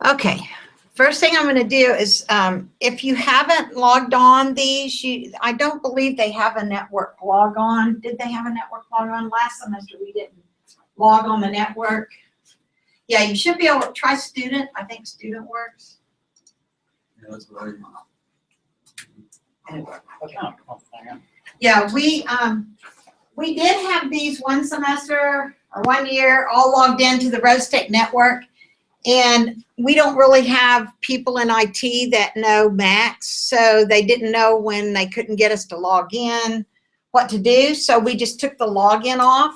Okay, first thing I'm going to do is, if you haven't logged on these, I don't believe they have a network log on. Did they have a network log on? Last semester we didn't log on the network. Yeah, you should be able to try student. I think student works. Yeah, that's what Okay. Yeah, we did have these one semester or 1 year all logged into the Rose State Network, and we don't really have people in IT that know Macs, so they didn't know when they couldn't get us to log in what to do, so we just took the login off.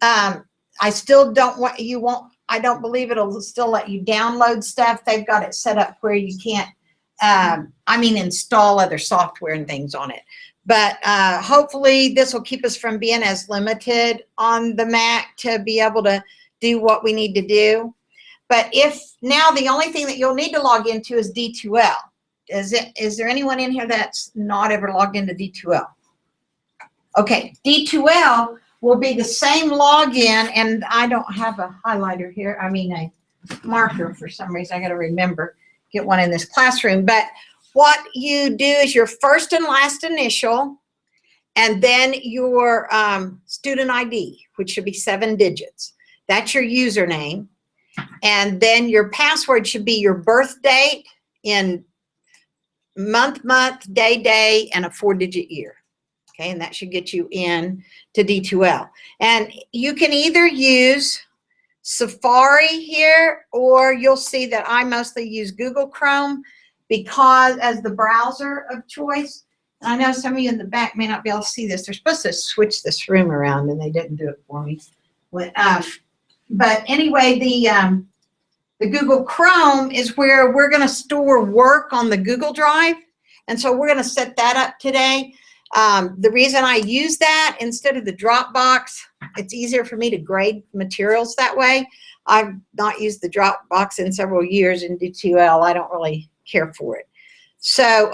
I still don't want you won't. I don't believe it'll still let you download stuff. They've got it set up where you can't. Install other software and things on it. But hopefully this will keep us from being as limited on the Mac to be able to do what we need to do. But if now the only thing that you'll need to log into is D2L. Is there anyone in here that's not ever logged into D2L? Okay, D2L will be the same login, and I don't have a highlighter here. A marker for some reason. I got to remember. Get one in this classroom. But what you do is your first and last initial, and then your student ID, which should be 7 digits. That's your username. And then your password should be your birth date in month, day, and a 4-digit year. Okay, and that should get you in to D2L. And you can either use Safari here, or you'll see that I mostly use Google Chrome because as the browser of choice. And I know some of you in the back may not be able to see this. They're supposed to switch this room around, and they didn't do it for me. But anyway, the Google Chrome is where we're going to store work on the Google Drive, and so we're going to set that up today. The reason I use that instead of the Dropbox, it's easier for me to grade materials that way. I've not used the Dropbox in several years in D2L. I don't really care for it. So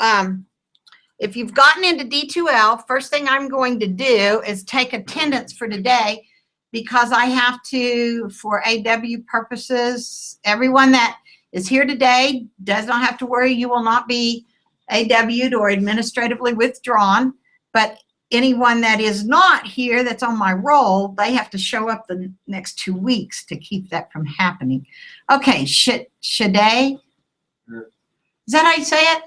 if you've gotten into D2L, first thing I'm going to do is take attendance for today, because I have to, for AW purposes, everyone that is here today does not have to worry. You will not be AW'd or administratively withdrawn. But anyone that is not here that's on my roll, they have to show up the next 2 weeks to keep that from happening. Okay, Shadai? Yeah. Is that how you say it?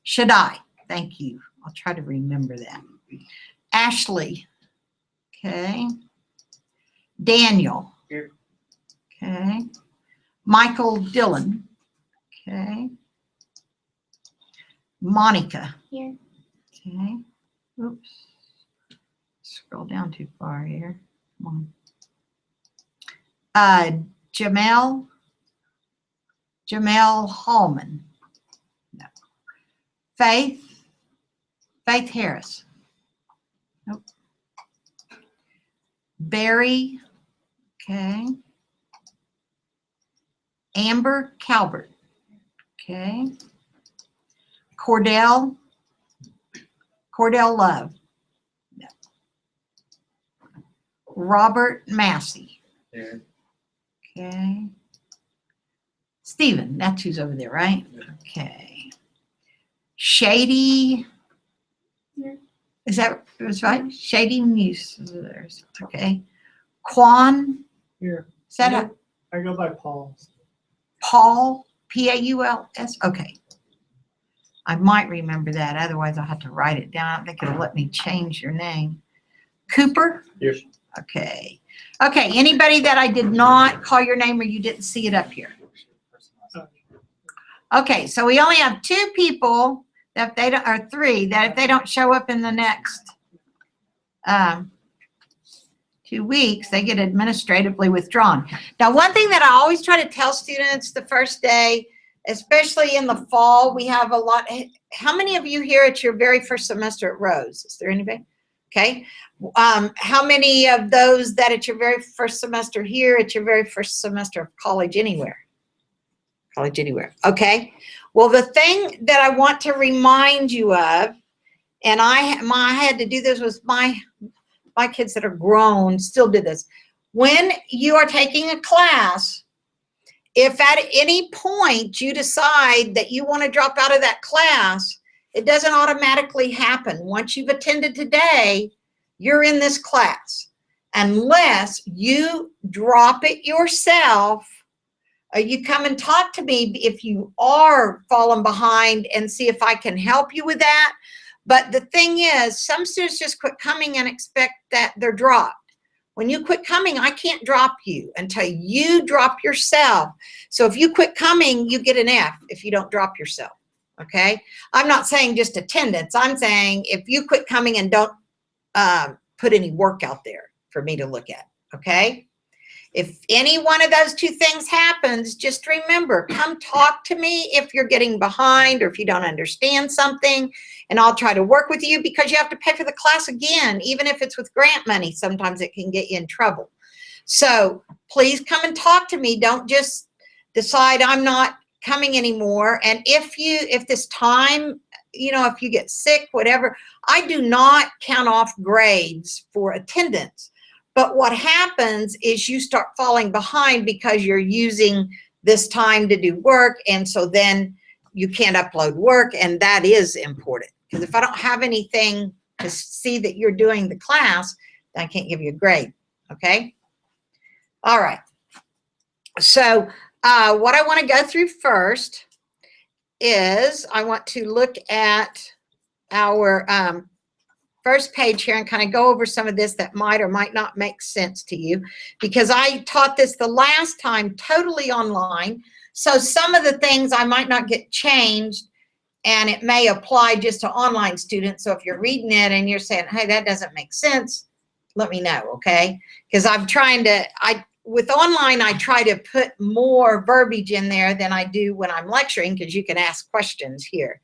Shadai. Thank you. I'll try to remember that. Ashley. Okay. Daniel. Here. Okay. Michael Dillon. Okay. Monica. Here. Okay. Oops. Scroll down too far here. Come on. Jamel Hallman. No. Faith Harris. Nope. Barry. Okay. Amber Calvert. Okay. Cordell Love. No. Robert Massey. Here. Okay. Stephen, that's who's over there, right? Yeah. Okay. Shady. Here. Is that right? Shady Muse. Okay. Quan. Here. Is that I go by Paul. Paul? P-A-U-L-S? Okay. I might remember that. Otherwise, I'll have to write it down. I don't think it'll let me change your name. Cooper? Yes. Okay. Okay. Anybody that I did not call your name or you didn't see it up here? Okay. So we only have 2 people that if they don't, or 3 that if they don't show up in the next 2 weeks, they get administratively withdrawn. Now, one thing that I always try to tell students the first day, especially in the fall, we have a lot. How many of you here at your very first semester at Rose? Is there anybody? Okay. How many of those that at your very first semester here, at your very first semester of college anywhere? College anywhere. Okay. Well, the thing that I want to remind you of, and I had to do this with my kids that are grown, still do this. When you are taking a class if at any point you decide that you want to drop out of that class, it doesn't automatically happen. Once you've attended today, you're in this class. Unless you drop it yourself, or you come and talk to me if you are falling behind and see if I can help you with that. But the thing is, some students just quit coming and expect that they're dropped. When you quit coming, I can't drop you until you drop yourself. So if you quit coming, you get an F if you don't drop yourself, okay? I'm not saying just attendance. I'm saying if you quit coming and don't put any work out there for me to look at, okay? If any one of those two things happens, just remember, come talk to me if you're getting behind or if you don't understand something, and I'll try to work with you, because you have to pay for the class again. Even if it's with grant money, sometimes it can get you in trouble. So please come and talk to me. Don't just decide I'm not coming anymore. And if this time, you know, if you get sick, whatever, I do not count off grades for attendance. But what happens is you start falling behind because you're using this time to do work, and so then you can't upload work, and that is important. Because if I don't have anything to see that you're doing the class, then I can't give you a grade, okay? All right. So what I want to go through first is I want to look at our first page here and kind of go over some of this that might or might not make sense to you, because I taught this the last time totally online. So some of the things I might not get changed, and it may apply just to online students. So if you're reading it and you're saying, hey, that doesn't make sense, let me know, okay? Because I'm trying to, with online, I try to put more verbiage in there than I do when I'm lecturing, because you can ask questions here.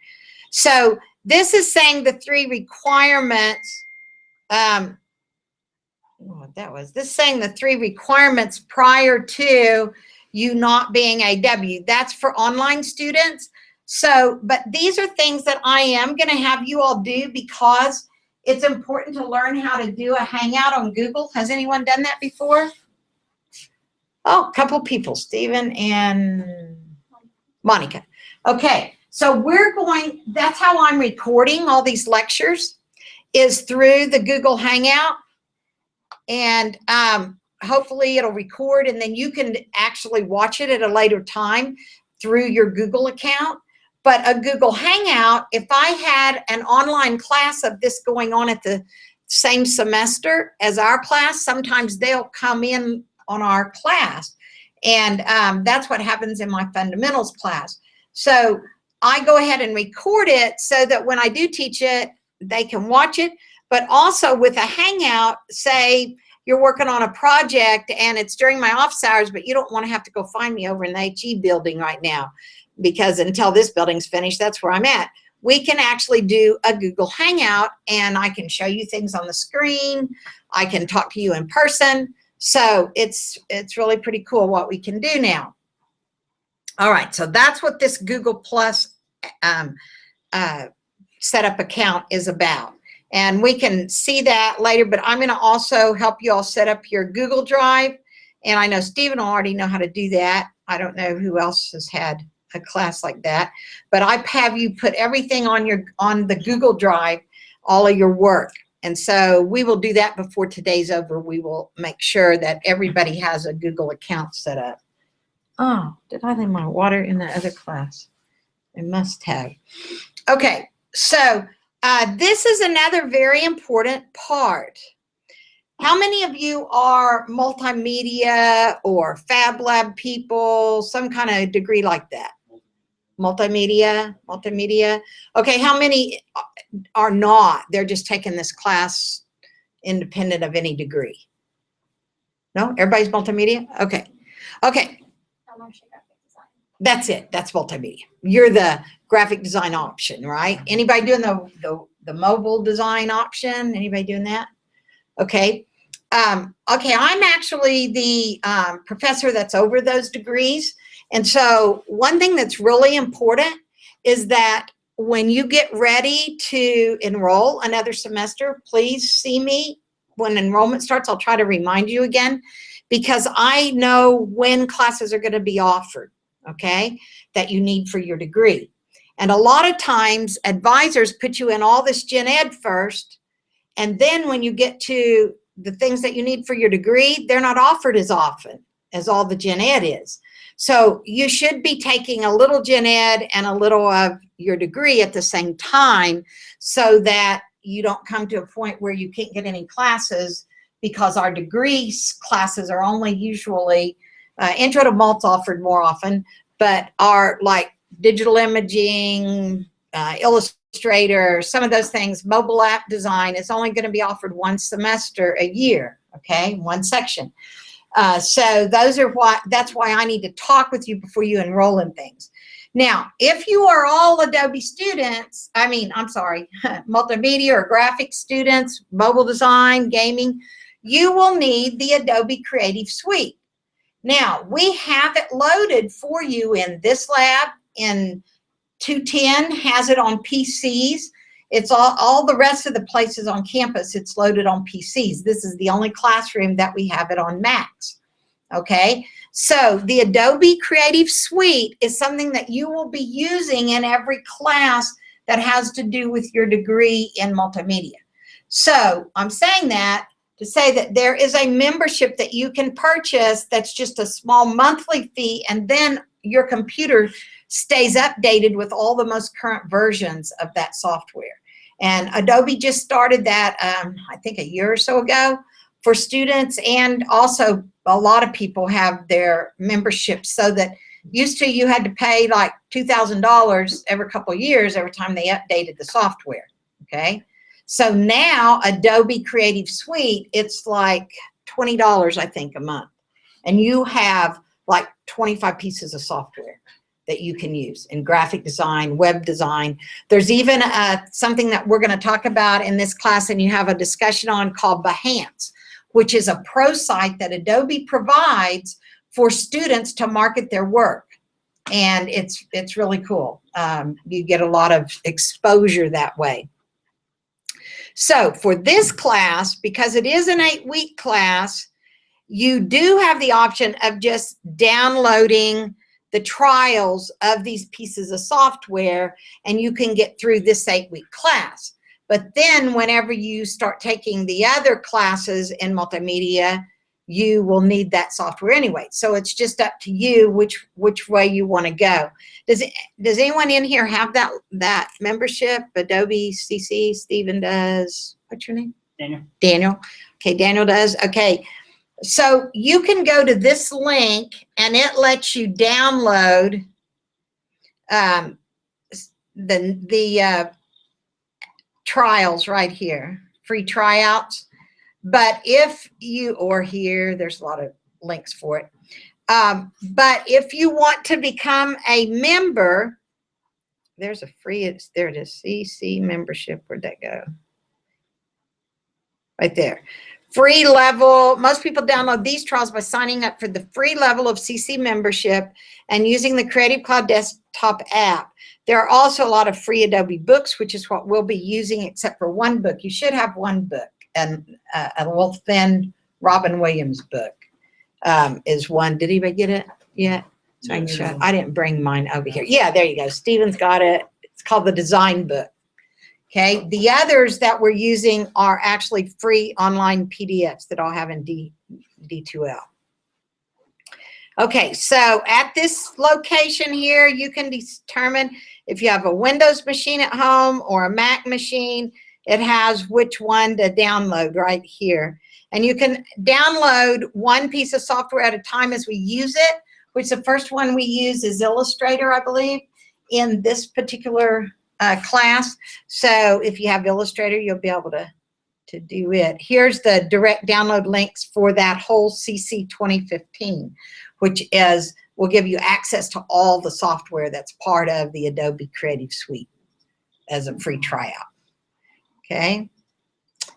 So this is saying the 3 requirements. This is saying the 3 requirements prior to you not being AW. That's for online students. So, but these are things that I am going to have you all do, because it's important to learn how to do a Hangout on Google. Has anyone done that before? Oh, a couple people, Stephen and Monica. Okay. So that's how I'm recording all these lectures, is through the Google Hangout. And hopefully it'll record, and then you can actually watch it at a later time through your Google account. But a Google Hangout, if I had an online class of this going on at the same semester as our class, sometimes they'll come in on our class. And that's what happens in my fundamentals class. So I go ahead and record it so that when I do teach it, they can watch it. But also with a Hangout, say you're working on a project and it's during my office hours, but you don't want to have to go find me over in the HE building right now, because until this building's finished, that's where I'm at. We can actually do a Google Hangout, and I can show you things on the screen. I can talk to you in person. So it's really pretty cool what we can do now. All right, so that's what this Google Plus setup account is about. And we can see that later, but I'm going to also help you all set up your Google Drive. And I know Stephen will already know how to do that. I don't know who else has had a class like that, but I have you put everything on the Google Drive, all of your work. And so we will do that before today's over. We will make sure that everybody has a Google account set up. Oh, did I leave my water in the other class? I must have. Okay, so this is another very important part. How many of you are multimedia or Fab Lab people, some kind of degree like that? Multimedia. Okay, how many are not? They're just taking this class independent of any degree. No, everybody's multimedia? Okay. That's it. That's multimedia. You're the graphic design option, right? Anybody doing the mobile design option? Anybody doing that? Okay. Okay, I'm actually the professor that's over those degrees. And so one thing that's really important is that when you get ready to enroll another semester, please see me when enrollment starts, I'll try to remind you again, because I know when classes are going to be offered, okay, that you need for your degree. And a lot of times advisors put you in all this gen ed first, and then when you get to the things that you need for your degree, they're not offered as often as all the gen ed is. So you should be taking a little gen ed and a little of your degree at the same time, so that you don't come to a point where you can't get any classes, because our degree classes are only usually intro to MULT offered more often, but are like digital imaging, Illustrator, some of those things, mobile app design is only going to be offered one semester a year, okay, one section. So that's why I need to talk with you before you enroll in things. Now, if you are all Adobe students, multimedia or graphic students, mobile design, gaming, you will need the Adobe Creative Suite. Now, we have it loaded for you in this lab. In 210 has it on PCs. It's all the rest of the places on campus, it's loaded on PCs. This is the only classroom that we have it on Macs. Okay, so the Adobe Creative Suite is something that you will be using in every class that has to do with your degree in multimedia. So I'm saying that to say that there is a membership that you can purchase that's just a small monthly fee, and then your computer stays updated with all the most current versions of that software. And Adobe just started that, I think a year or so ago, for students, and also a lot of people have their memberships, so that used to you had to pay like $2,000 every couple of years every time they updated the software, okay? So now Adobe Creative Suite, it's like $20, I think, a month. And you have like 25 pieces of software that you can use in graphic design, web design. There's even something that we're going to talk about in this class, and you have a discussion on, called Behance, which is a pro site that Adobe provides for students to market their work. And it's really cool. You get a lot of exposure that way. So for this class, because it is an 8-week class, you do have the option of just downloading the trials of these pieces of software, and you can get through this 8-week class. But then whenever you start taking the other classes in multimedia, you will need that software anyway. So it's just up to you which way you want to go. Does anyone in here have that membership? Adobe CC, Stephen does. What's your name? Daniel. Daniel. Okay, Daniel does. Okay. So you can go to this link, and it lets you download the trials right here, free tryouts. But if you, or here, there's a lot of links for it. But if you want to become a member, there's a free, there it is, CC membership. Where'd that go? Right there. Free level. Most people download these trials by signing up for the free level of CC membership and using the Creative Cloud desktop app. There are also a lot of free Adobe books, which is what we'll be using, except for one book. You should have one book, and a little thin Robin Williams book is one. Did anybody get it yet? So I didn't bring mine over here. Yeah, there you go. Steven's got it. It's called the Design Book. Okay, the others that we're using are actually free online PDFs that I'll have in D2L. Okay, so at this location here, you can determine if you have a Windows machine at home or a Mac machine. It has which one to download right here. And you can download one piece of software at a time as we use it, which the first one we use is Illustrator, I believe, in this particular class. So if you have Illustrator, you'll be able to do it. Here's the direct download links for that whole CC 2015, which will give you access to all the software that's part of the Adobe Creative Suite as a free tryout. Okay,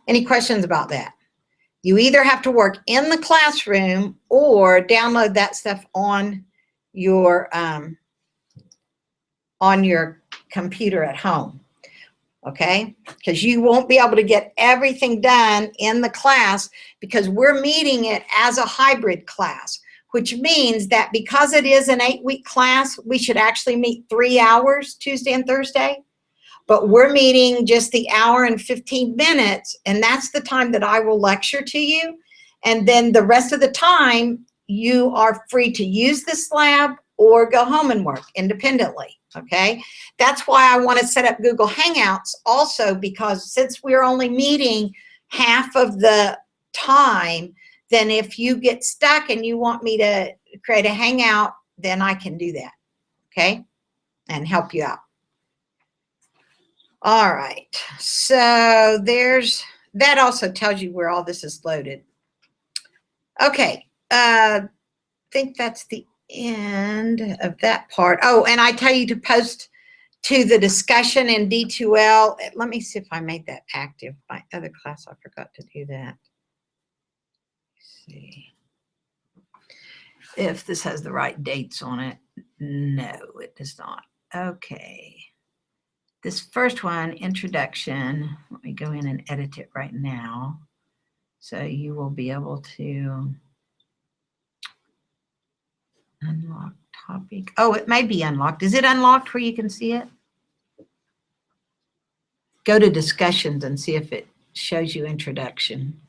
any questions about that? You either have to work in the classroom or download that stuff on your computer at home. okay? Because you won't be able to get everything done in the class because we're meeting it as a hybrid class, which means that because it is an 8-week class, we should actually meet 3 hours Tuesday and Thursday. But we're meeting just the hour and 15 minutes, and that's the time that I will lecture to you. And then the rest of the time, you are free to use this lab or go home and work independently, okay? That's why I want to set up Google Hangouts also, because since we're only meeting half of the time, then if you get stuck and you want me to create a Hangout, then I can do that, okay? And help you out. All right, so that also tells you where all this is loaded. Okay, I think that's the end of that part. Oh, and I tell you to post to the discussion in D2L. Let me see if I made that active. My other class, I forgot to do that. Let's see if this has the right dates on it. No, it does not. Okay. This first one, introduction, let me go in and edit it right now. So you will be able to unlock topic. Oh, it may be unlocked. Is it unlocked where you can see it? Go to discussions and see if it shows you introduction.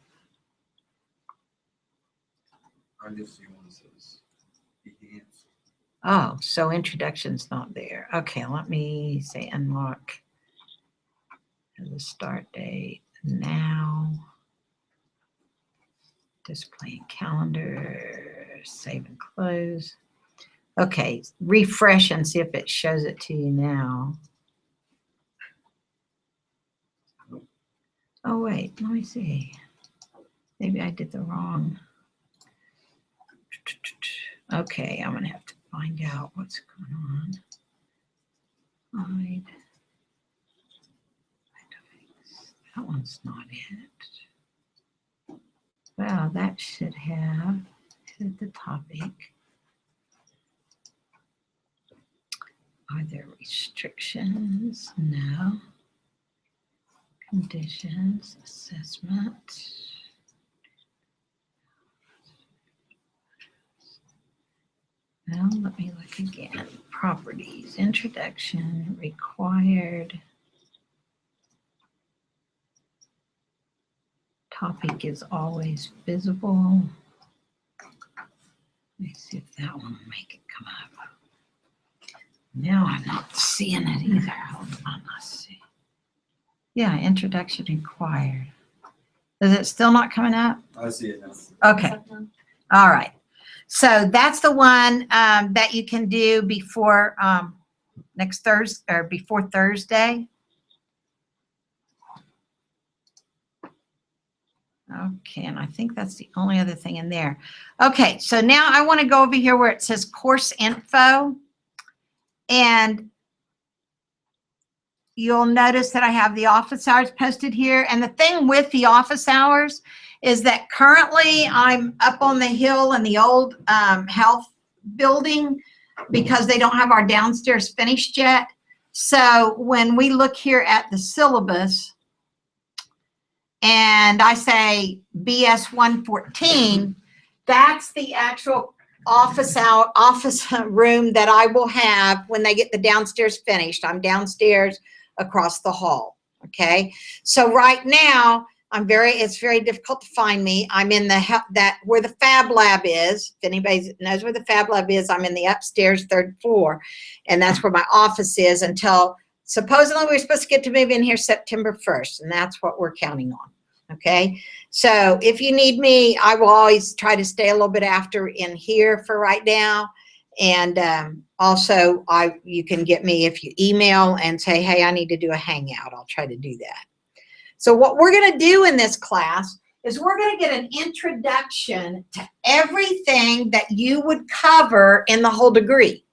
I just see one that says begins. Oh, so introduction's not there. Okay, let me say unlock the start date now. Display calendar, save and close. Okay, refresh and see if it shows it to you now. Oh, wait, let me see. Maybe I did the wrong. Okay, I'm gonna have to find out what's going on. Hide. That one's not it. Well, that should have hit the topic. Are there restrictions? No. Conditions, assessment. Well, let me look again. Properties, introduction, required. Topic is always visible. Let me see if that one will make it come up. Now I'm not seeing it either. Hold on, let's see. Yeah, introduction required. Is it still not coming up? I see it now. Okay. All right. So that's the one that you can do before next Thursday or before Thursday. Okay, and I think that's the only other thing in there. Okay, so now I want to go over here where it says course info. And you'll notice that I have the office hours posted here. And the thing with the office hours is that currently I'm up on the hill in the old health building because they don't have our downstairs finished yet. So when we look here at the syllabus and I say BS 114, that's the actual office room that I will have when they get the downstairs finished. I'm downstairs across the hall. Okay. So right now it's very difficult to find me. I'm in where the Fab Lab is. If anybody knows where the Fab Lab is, I'm in the upstairs 3rd floor, and that's where my office is until supposedly we're supposed to get to move in here September 1st, and that's what we're counting on. Okay, so if you need me, I will always try to stay a little bit after in here for right now. And also, you can get me if you email and say, hey, I need to do a hangout. I'll try to do that. So what we're going to do in this class is we're going to get an introduction to everything that you would cover in the whole degree.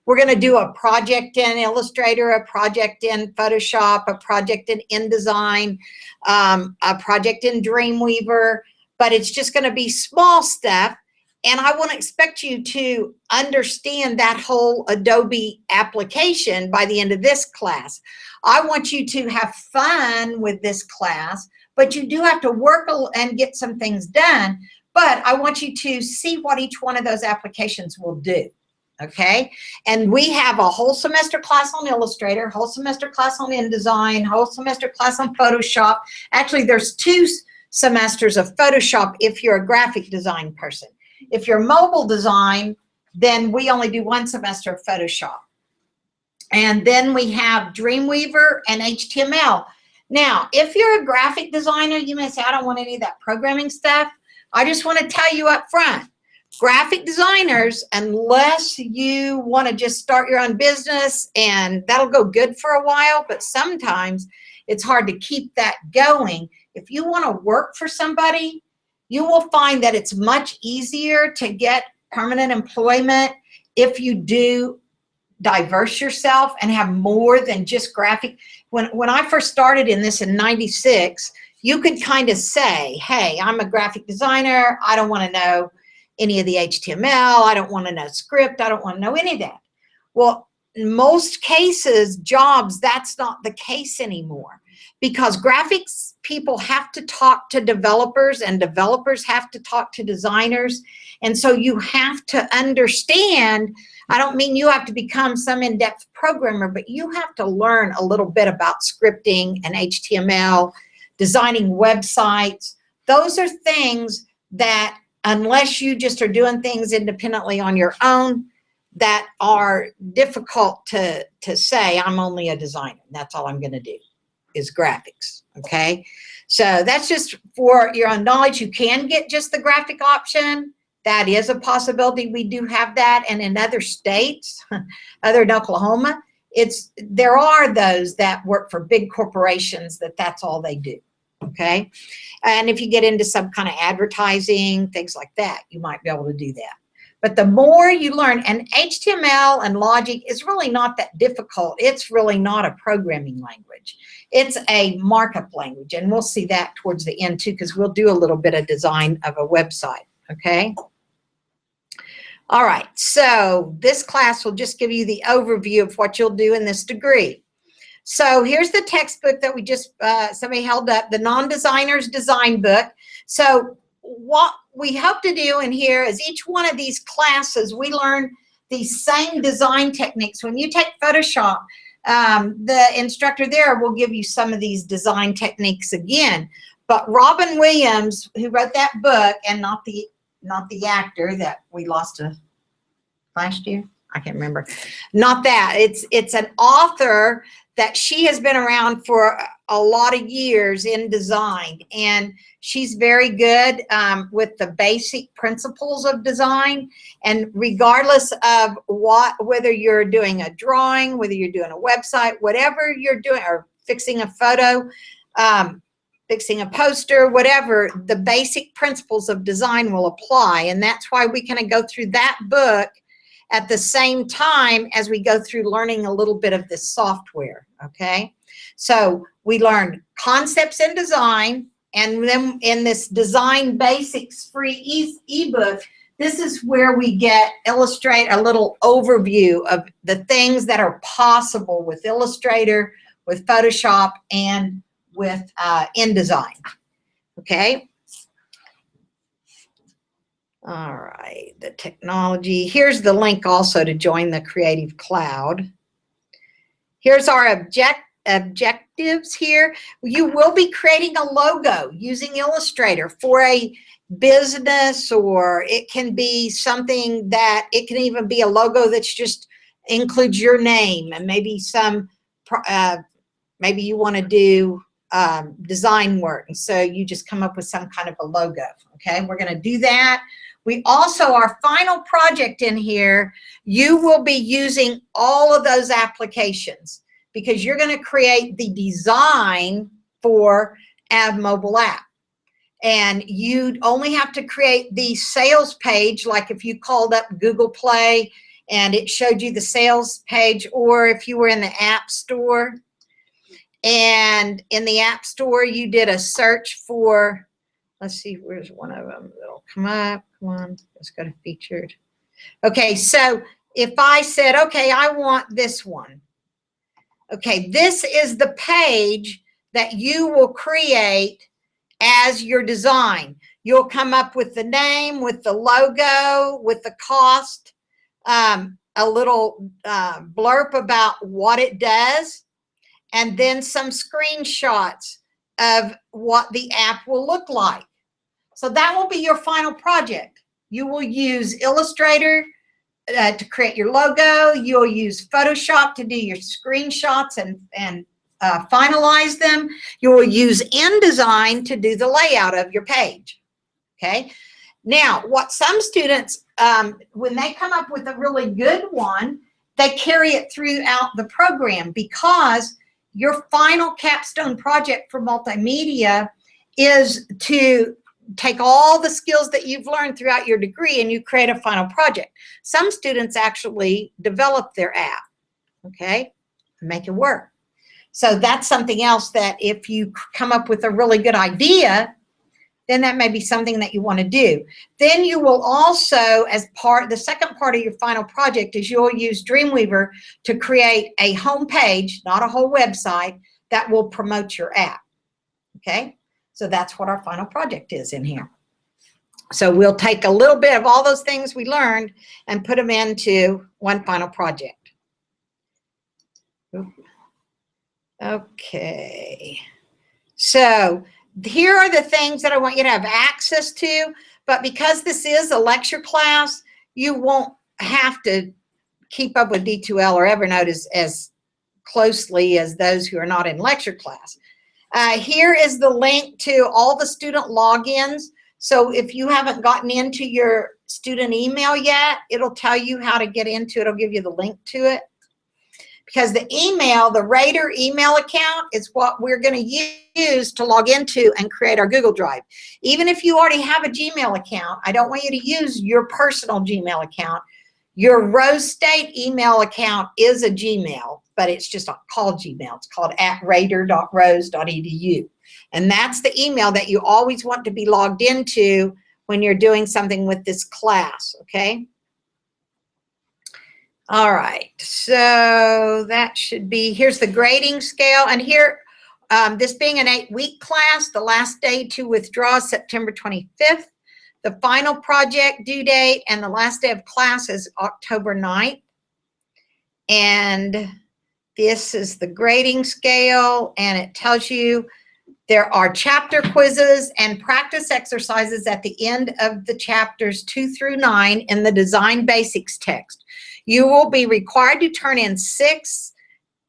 We're going to do a project in Illustrator, a project in Photoshop, a project in InDesign, a project in Dreamweaver, but it's just going to be small stuff. And I want to expect you to understand that whole Adobe application by the end of this class. I want you to have fun with this class, but you do have to work and get some things done. But I want you to see what each one of those applications will do. Okay, and we have a whole semester class on Illustrator, whole semester class on InDesign, whole semester class on Photoshop. Actually, there's 2 semesters of Photoshop if you're a graphic design person. If you're mobile design, then we only do 1 semester of Photoshop. And then we have Dreamweaver and HTML. Now, if you're a graphic designer, you may say, I don't want any of that programming stuff. I just want to tell you up front, graphic designers, unless you want to just start your own business, and that'll go good for a while, but sometimes it's hard to keep that going. If you want to work for somebody, you will find that it's much easier to get permanent employment if you do diverse yourself and have more than just graphic. When I first started in this in '96, you could kind of say, hey, I'm a graphic designer. I don't want to know any of the HTML. I don't want to know script. I don't want to know any of that. Well, in most cases, jobs, that's not the case anymore, because graphics people have to talk to developers, and developers have to talk to designers. And so you have to understand, I don't mean you have to become some in-depth programmer, but you have to learn a little bit about scripting and HTML, designing websites. Those are things that, unless you just are doing things independently on your own, that are difficult to say, I'm only a designer. That's all I'm going to do is graphics, okay? So that's just for your own knowledge. You can get just the graphic option. That is a possibility. We do have that. And in other states, other than Oklahoma, there are those that work for big corporations that's all they do, okay? And if you get into some kind of advertising, things like that, you might be able to do that. But the more you learn, and HTML and logic is really not that difficult. It's really not a programming language. It's a markup language, and we'll see that towards the end too, because we'll do a little bit of design of a website, okay? All right, so this class will just give you the overview of what you'll do in this degree. So here's the textbook that we just, somebody held up, the Non-Designer's Design Book. So what we hope to do in here is each one of these classes, we learn these same design techniques. When you take Photoshop, the instructor there will give you some of these design techniques again. But Robin Williams, who wrote that book, and not the actor that we lost last year, I can't remember. Not that. It's an author that she has been around for a lot of years in design, and she's very good with the basic principles of design. And regardless of whether you're doing a drawing, whether you're doing a website, whatever you're doing, or fixing a photo, fixing a poster, whatever, the basic principles of design will apply. And that's why we kind of go through that book at the same time as we go through learning a little bit of this software, okay? So we learn concepts in design, and then in this Design Basics free ebook, this is where we illustrate a little overview of the things that are possible with Illustrator, with Photoshop, and with InDesign, okay? All right, the technology. Here's the link also to join the Creative Cloud. Here's our objectives here. You will be creating a logo using Illustrator for a business, or it can be something that, it can even be a logo that's just includes your name, and maybe maybe you want to do design work, and so you just come up with some kind of a logo, okay? We're going to do that. We also, our final project in here, you will be using all of those applications, because you're going to create the design for a mobile app. And you'd only have to create the sales page, like if you called up Google Play and it showed you the sales page, or if you were in the App Store, and in the App Store you did a search for Let's see, where's one of them that'll come up. Come on, let's go to featured. Okay, so if I said, okay, I want this one. Okay, this is the page that you will create as your design. You'll come up with the name, with the logo, with the cost, a little blurb about what it does, and then some screenshots of what the app will look like. So that will be your final project. You will use Illustrator to create your logo. You'll use Photoshop to do your screenshots and finalize them. You will use InDesign to do the layout of your page. Okay. Now, what some students, when they come up with a really good one, they carry it throughout the program, because your final capstone project for multimedia is to take all the skills that you've learned throughout your degree and you create a final project. Some students actually develop their app, okay, make it work. So that's something else that if you come up with a really good idea, then that may be something that you want to do. Then you will also, as the second part of your final project is you'll use Dreamweaver to create a home page, not a whole website, that will promote your app, okay? So that's what our final project is in here. So we'll take a little bit of all those things we learned and put them into one final project. Okay. So here are the things that I want you to have access to, but because this is a lecture class, you won't have to keep up with D2L or Evernote as closely as those who are not in lecture class. Here is the link to all the student logins. So if you haven't gotten into your student email yet, it'll tell you how to get into it. It'll give you the link to it. Because the email, the Raider email account, is what we're going to use to log into and create our Google Drive. Even if you already have a Gmail account, I don't want you to use your personal Gmail account. Your Rose State email account is a Gmail, but it's just not called Gmail. It's called @raider.rose.edu. And that's the email that you always want to be logged into when you're doing something with this class, okay? All right, so that should be, here's the grading scale. And here, this being an 8-week class, the last day to withdraw is September 25th. The final project due date and the last day of class is October 9th. And this is the grading scale, and it tells you there are chapter quizzes and practice exercises at the end of the chapters 2 through 9 in the Design Basics text. You will be required to turn in 6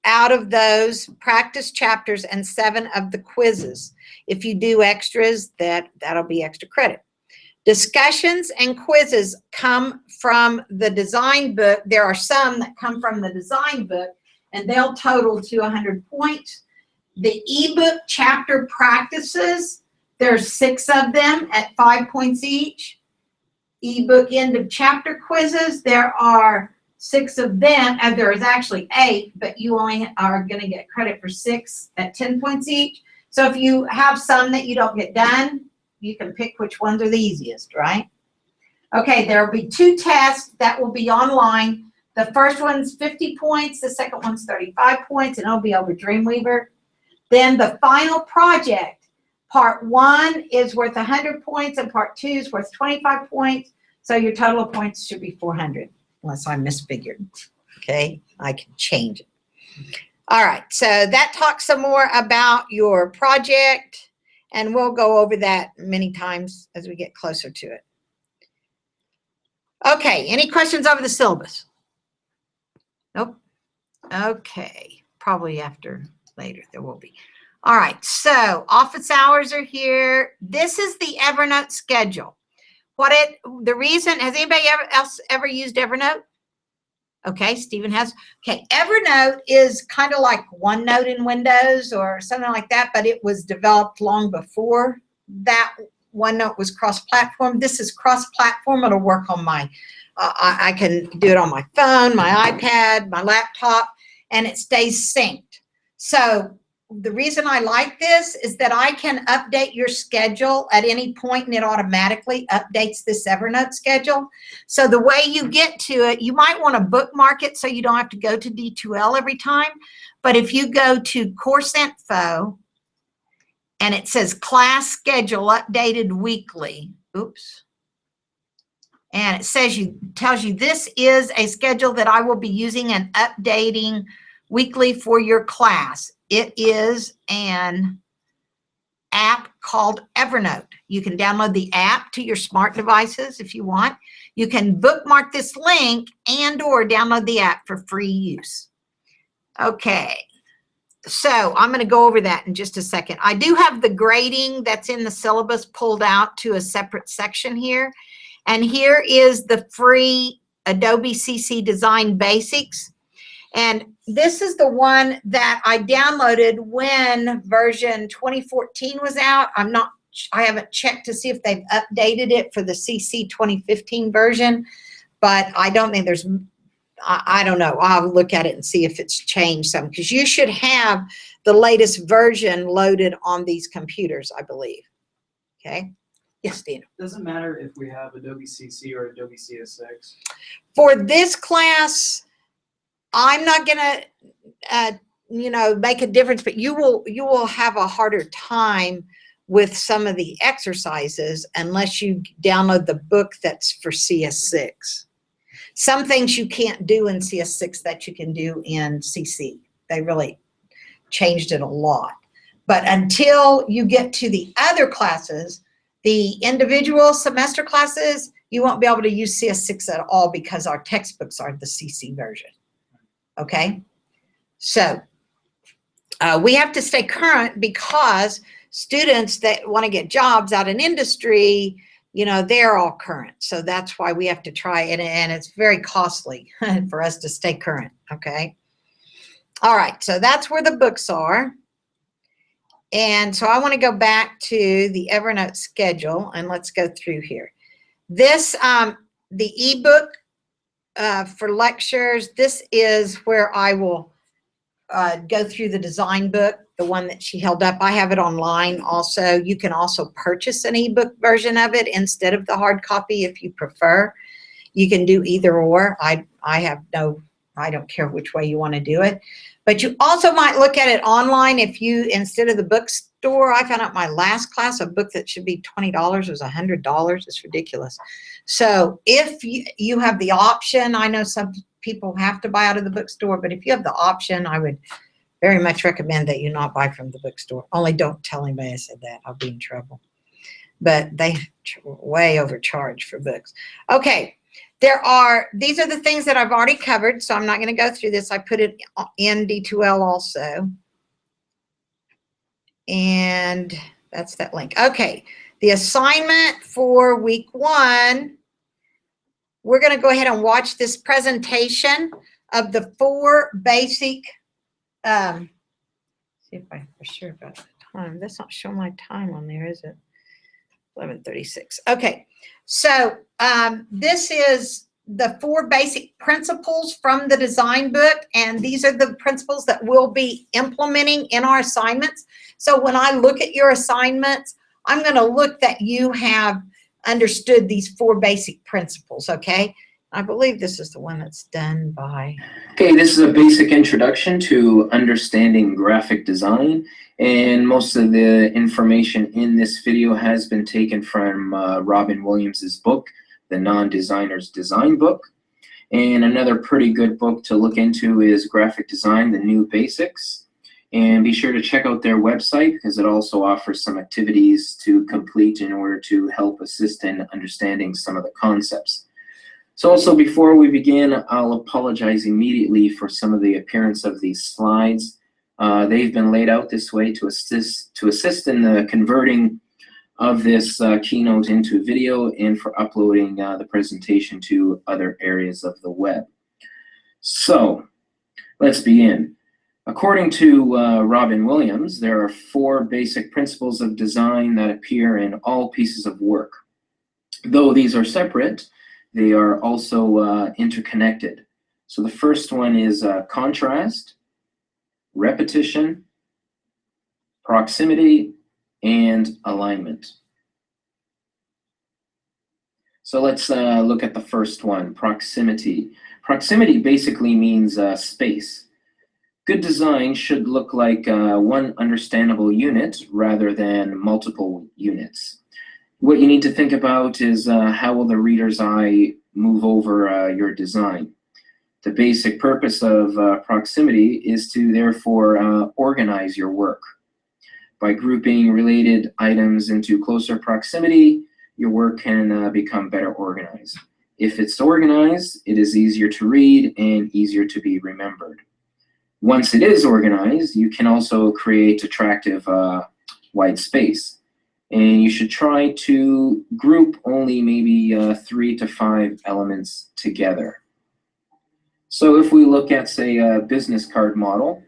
out of those practice chapters and 7 of the quizzes. If you do extras, that'll be extra credit. Discussions and quizzes come from the design book. There are some that come from the design book, and they'll total to 100 points. The ebook chapter practices, there's 6 of them at 5 points each. Ebook end of chapter quizzes, there are 6 of them, and there is actually 8, but you only are going to get credit for 6 at 10 points each. So if you have some that you don't get done, you can pick which ones are the easiest, right? Okay, there will be 2 tests that will be online. The first one's 50 points, the second one's 35 points, and it'll be over Dreamweaver. Then the final project, part 1 is worth 100 points and part 2 is worth 25 points. So your total of points should be 400, unless I misfigured. Okay, I can change it. All right, so that talks some more about your project, and we'll go over that many times as we get closer to it. Okay, any questions over the syllabus? Nope. Okay, probably later there will be. All right, so office hours are here. This is the Evernote schedule. The reason, has anybody else ever used Evernote? Okay, Stephen has. Okay, Evernote is kind of like OneNote in Windows or something like that, but it was developed long before that OneNote was cross-platform. This is cross-platform. It'll work on my, I can do it on my phone, my iPad, my laptop, and it stays synced. So the reason I like this is that I can update your schedule at any point and it automatically updates this Evernote schedule. So the way you get to it, you might want to bookmark it so you don't have to go to D2L every time. But if you go to course info and it says class schedule updated weekly, oops. And it says tells you this is a schedule that I will be using and updating weekly for your class. It is an app called Evernote. You can download the app to your smart devices if you want. You can bookmark this link and or download the app for free use. Okay, so I'm going to go over that in just a second. I do have the grading that's in the syllabus pulled out to a separate section here. And here is the free Adobe CC Design Basics. And this is the one that I downloaded when version 2014 was out. I haven't checked to see if they've updated it for the CC 2015 version, but I don't think there's, I don't know. I'll look at it and see if it's changed some, because you should have the latest version loaded on these computers, I believe. Okay. Yes, Dina. Doesn't matter if we have Adobe CC or Adobe CS6. For this class, I'm not gonna, make a difference, but you will have a harder time with some of the exercises unless you download the book that's for CS6. Some things you can't do in CS6 that you can do in CC. They really changed it a lot. But until you get to the other classes, the individual semester classes, you won't be able to use CS6 at all because our textbooks are the CC version. Okay, so we have to stay current because students that want to get jobs out in industry, they're all current. So that's why we have to try it, and it's very costly for us to stay current. Okay, all right, so that's where the books are. And so I want to go back to the Evernote schedule, and let's go through here. This, the ebook for lectures, this is where I will go through the design book, the one that she held up. I have it online also. You can also purchase an ebook version of it instead of the hard copy if you prefer. You can do either or. I don't care which way you want to do it. But you also might look at it online if you, instead of the bookstore, I found out my last class, a book that should be $20 was $100. It's ridiculous. So if you have the option, I know some people have to buy out of the bookstore, but if you have the option, I would very much recommend that you not buy from the bookstore. Only don't tell anybody I said that. I'll be in trouble. But they way overcharge for books. Okay. These are the things that I've already covered, so I'm not going to go through this. I put it in D2L also. And that's that link. Okay, the assignment for week 1, we're going to go ahead and watch this presentation of the 4 basic, see if I'm for sure about the time. That's not showing my time on there, is it? 11:36. Okay, so this is the 4 basic principles from the design book, and these are the principles that we'll be implementing in our assignments. So when I look at your assignments, I'm going to look that you have understood these 4 basic principles, okay? I believe this is the one that's done by... Okay, this is a basic introduction to understanding graphic design, and most of the information in this video has been taken from Robin Williams' book, The Non-Designer's Design Book. And another pretty good book to look into is Graphic Design, The New Basics. And be sure to check out their website because it also offers some activities to complete in order to help assist in understanding some of the concepts. So also before we begin, I'll apologize immediately for some of the appearance of these slides. They've been laid out this way to assist in the converting of this keynote into video and for uploading the presentation to other areas of the web. So let's begin. According to Robin Williams, there are 4 basic principles of design that appear in all pieces of work. Though these are separate, they are also interconnected. So the first one is contrast, repetition, proximity, and alignment. So let's look at the first one, proximity. Proximity basically means space. Good design should look like one understandable unit rather than multiple units. What you need to think about is how will the reader's eye move over your design. The basic purpose of proximity is to therefore organize your work. By grouping related items into closer proximity, your work can become better organized. If it's organized, it is easier to read and easier to be remembered. Once it is organized, you can also create attractive white space. And you should try to group only maybe 3 to 5 elements together. So if we look at, say, a business card model,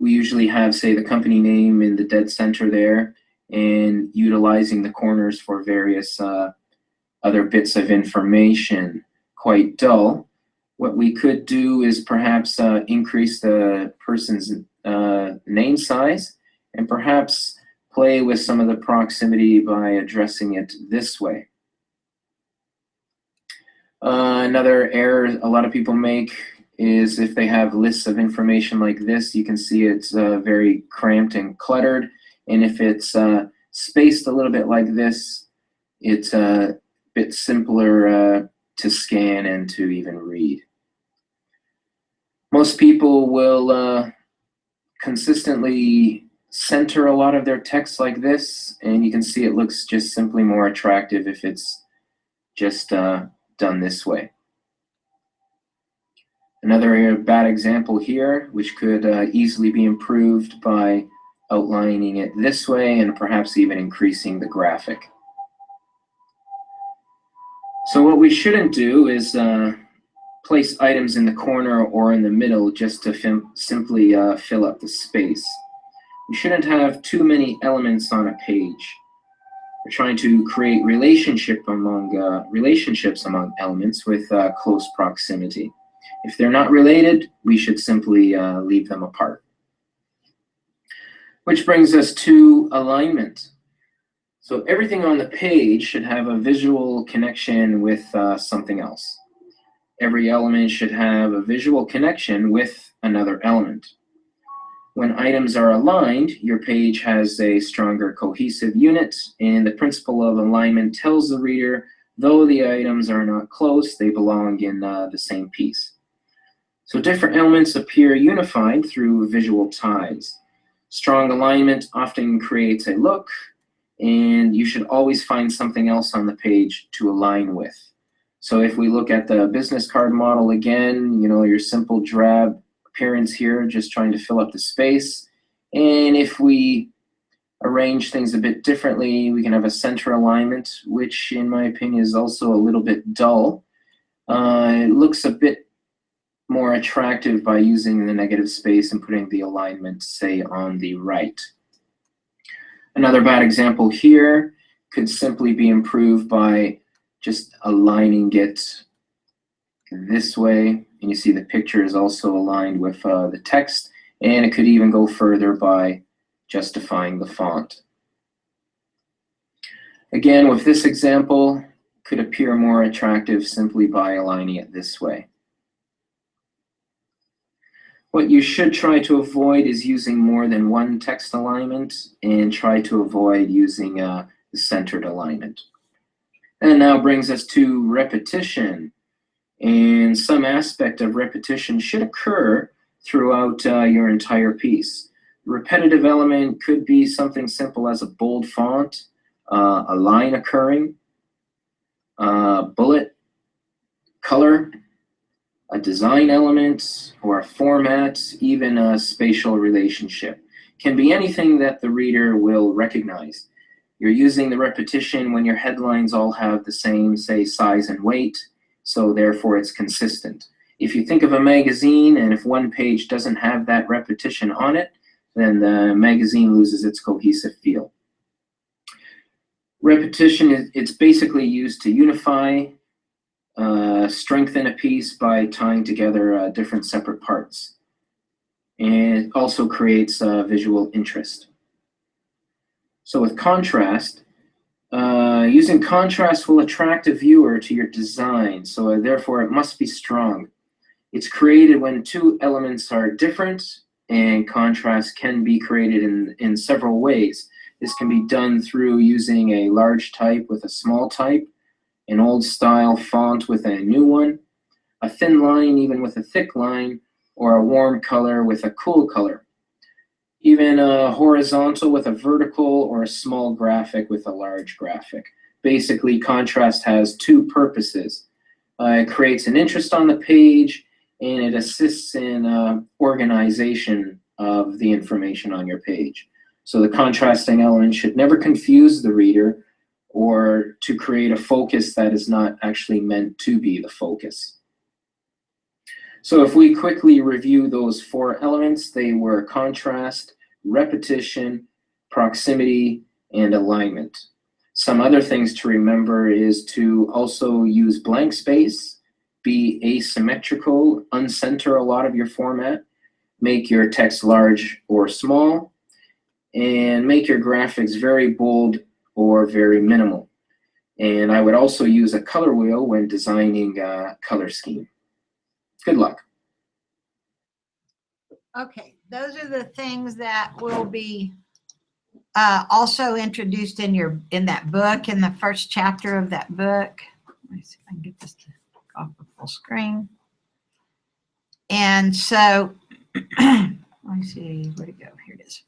we usually have, say, the company name in the dead center there, and utilizing the corners for various other bits of information. Quite dull. What we could do is perhaps increase the person's name size, and perhaps play with some of the proximity by addressing it this way. Another error a lot of people make is if they have lists of information like this, you can see it's very cramped and cluttered. And if it's spaced a little bit like this, it's a bit simpler to scan and to even read. Most people will consistently center a lot of their text like this, and you can see it looks just simply more attractive if it's just done this way. Another bad example here, which could easily be improved by outlining it this way and perhaps even increasing the graphic. So what we shouldn't do is place items in the corner or in the middle just to simply fill up the space. We shouldn't have too many elements on a page. We're trying to create relationships among elements with close proximity. If they're not related, we should simply leave them apart. Which brings us to alignment. So everything on the page should have a visual connection with something else. Every element should have a visual connection with another element. When items are aligned, your page has a stronger cohesive unit, and the principle of alignment tells the reader, though the items are not close, they belong in the same piece. So different elements appear unified through visual ties. Strong alignment often creates a look, and you should always find something else on the page to align with. So if we look at the business card model again, you know, your simple drab appearance here, just trying to fill up the space. And if we arrange things a bit differently, we can have a center alignment, which in my opinion is also a little bit dull. It looks a bit more attractive by using the negative space and putting the alignment, say, on the right. Another bad example here could simply be improved by just aligning it this way. And you see the picture is also aligned with the text, and it could even go further by justifying the font. Again, with this example, could appear more attractive simply by aligning it this way. What you should try to avoid is using more than one text alignment, and try to avoid using the centered alignment. And now brings us to repetition. And some aspect of repetition should occur throughout your entire piece. The repetitive element could be something simple as a bold font, a line occurring, bullet, color, a design element, or a format, even a spatial relationship. Can be anything that the reader will recognize. You're using the repetition when your headlines all have the same, say, size and weight, so therefore it's consistent. If you think of a magazine, and if one page doesn't have that repetition on it, then the magazine loses its cohesive feel. Repetition, it's basically used to unify, strengthen a piece by tying together different separate parts. and it also creates visual interest. So with contrast, using contrast will attract a viewer to your design, so therefore it must be strong. It's created when two elements are different, and contrast can be created in several ways. This can be done through using a large type with a small type, an old style font with a new one, a thin line even with a thick line, or a warm color with a cool color. Even a horizontal with a vertical, or a small graphic with a large graphic. Basically, contrast has two purposes. It creates an interest on the page, and it assists in organization of the information on your page. So the contrasting element should never confuse the reader or to create a focus that is not actually meant to be the focus. So if we quickly review those four elements, they were contrast, repetition, proximity, and alignment. Some other things to remember is to also use blank space, be asymmetrical, uncenter a lot of your format, make your text large or small, and make your graphics very bold or very minimal. And I would also use a color wheel when designing a color scheme. Good luck. Okay, those are the things that will be also introduced in that book, in the first chapter of that book. Let me see if I can get this to off the full screen. And so, let me see, where'd it go? Here it is.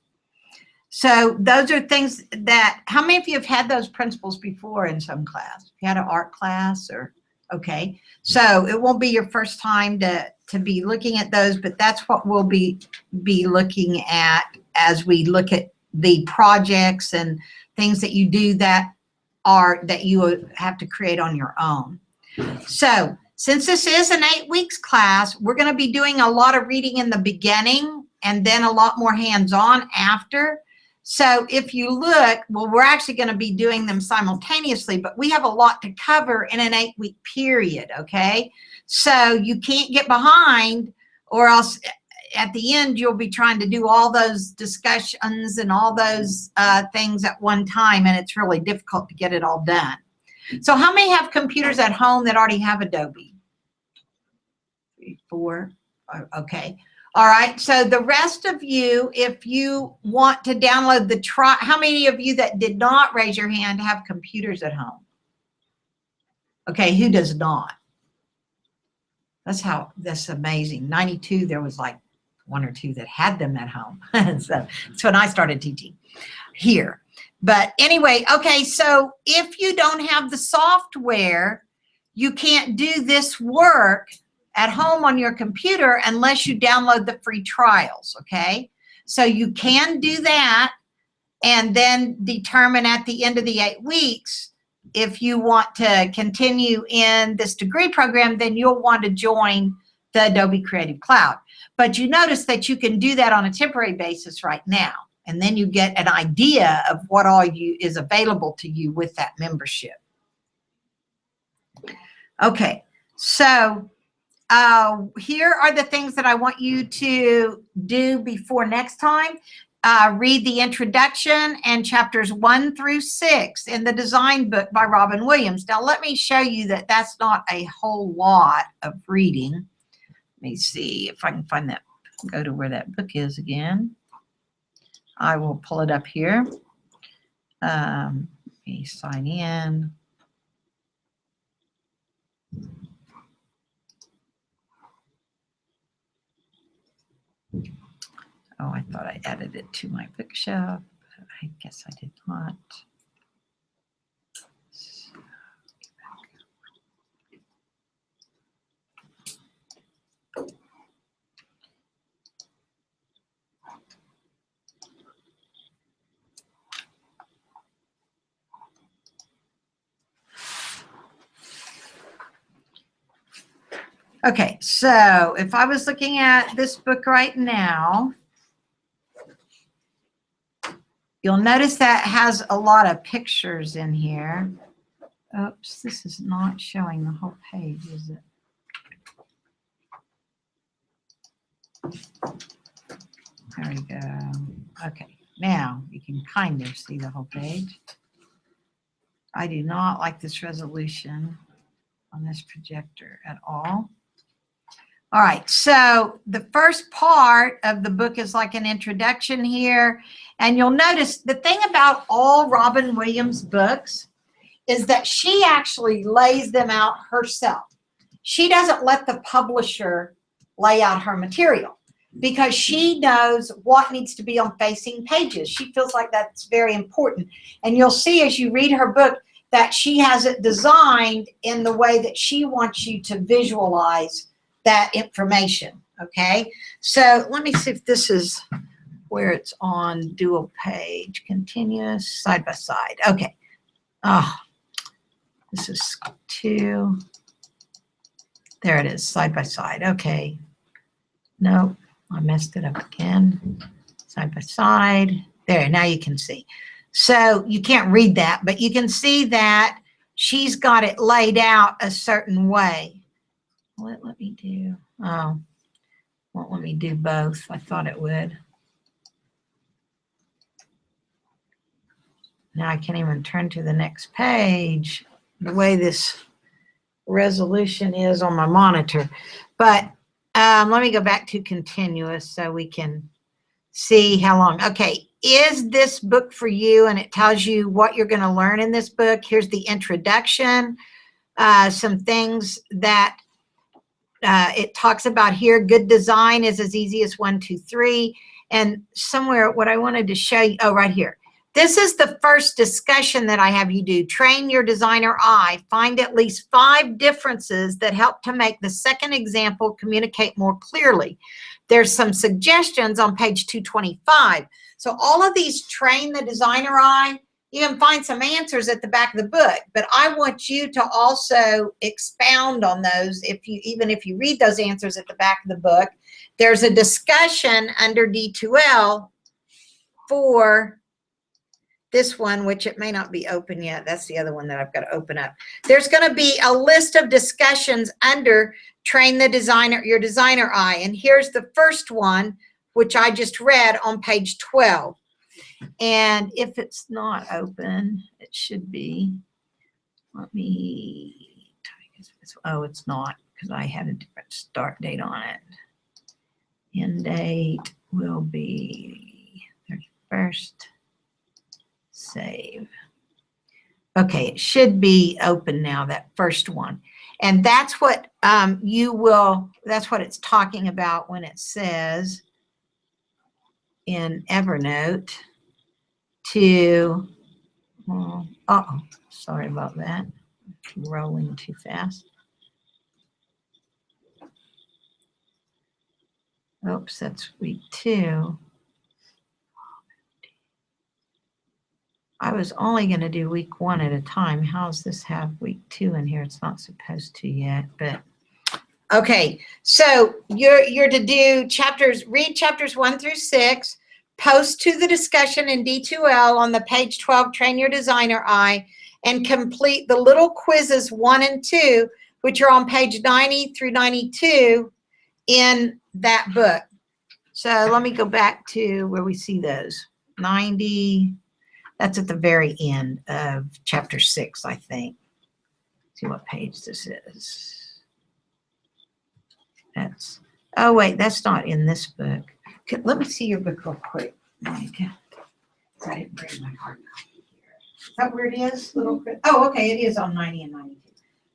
So those are things that, how many of you have had those principles before in some class? If you had an art class or, okay. So it won't be your first time to be looking at those, but that's what we'll be looking at as we look at the projects and things that you do that you have to create on your own. So since this is an 8 weeks class, we're going to be doing a lot of reading in the beginning and then a lot more hands-on after. So if you look, well, we're actually going to be doing them simultaneously, but we have a lot to cover in an 8 week period, okay? So you can't get behind, or else at the end, you'll be trying to do all those discussions and all those things at one time, and it's really difficult to get it all done. So how many have computers at home that already have Adobe? 3, 4, okay. All right, so the rest of you, if you want to download the how many of you that did not raise your hand have computers at home? Okay, who does not? That's amazing. 92, there was like 1 or 2 that had them at home. So that's when I started teaching here. But anyway, okay, so if you don't have the software, you can't do this work at home on your computer unless you download the free trials, okay? So you can do that and then determine at the end of the 8 weeks if you want to continue in this degree program, then you'll want to join the Adobe Creative Cloud. But you notice that you can do that on a temporary basis right now, and then you get an idea of what all is available to you with that membership. Okay, so here are the things that I want you to do before next time. Read the introduction and chapters 1 through 6 in the design book by Robin Williams. Now, let me show you that that's not a whole lot of reading. Let me see if I can find that. Go to where that book is again. I will pull it up here. Let me sign in. Oh, I thought I added it to my bookshelf, but I guess I did not. Okay, so if I was looking at this book right now, you'll notice that it has a lot of pictures in here. Oops, this is not showing the whole page, is it? There we go. Okay, now you can kind of see the whole page. I do not like this resolution on this projector at all. All right, so the first part of the book is like an introduction here. And you'll notice the thing about all Robin Williams books is that she actually lays them out herself. She doesn't let the publisher lay out her material because she knows what needs to be on facing pages. She feels like that's very important. And you'll see as you read her book that she has it designed in the way that she wants you to visualize that information, okay? So let me see if this is where it's on dual page, continuous, side by side. Okay. Oh, this is 2. There it is, side by side. Okay. Nope, I messed it up again. Side by side. There, now you can see. So you can't read that, but you can see that she's got it laid out a certain way. What let me do? Oh, won't let me do both. I thought it would. Now I can't even turn to the next page the way this resolution is on my monitor. But let me go back to continuous so we can see how long. Okay, is this book for you? And it tells you what you're going to learn in this book. Here's the introduction, some things that it talks about here. Good design is as easy as 1, 2, 3. And somewhere what I wanted to show you, oh, right here. This is the first discussion that I have you do. Train your designer eye. Find at least 5 differences that help to make the second example communicate more clearly. There's some suggestions on page 225. So all of these train the designer eye. You can find some answers at the back of the book, but I want you to also expound on those. Even if you read those answers at the back of the book, there's a discussion under D2L for this one, which it may not be open yet. That's the other one that I've got to open up. There's going to be a list of discussions under Train the Designer, Your Designer Eye. And here's the first one, which I just read on page 12. And if it's not open, it should be. Let me, oh, it's not because I had a different start date on it. End date will be 31st. Save. Okay, it should be open now, that first one. And that's what that's what it's talking about when it says in Evernote to, sorry about that. Rolling too fast. Oops, that's week 2. I was only going to do week 1 at a time. How does this have week 2 in here? It's not supposed to yet, but okay. So you're to do chapters, read chapters 1 through 6, post to the discussion in D2L on the page 12, Train Your Designer Eye, and complete the little quizzes 1 and 2, which are on page 90 through 92 in that book. So let me go back to where we see those. 90. That's at the very end of chapter 6, I think. Let's see what page this is. That's, oh wait, that's not in this book. Let me see your book real quick. I didn't bring my hard copy here. Is that where it is? Little quiz. Oh, okay, it is on 90 and 92.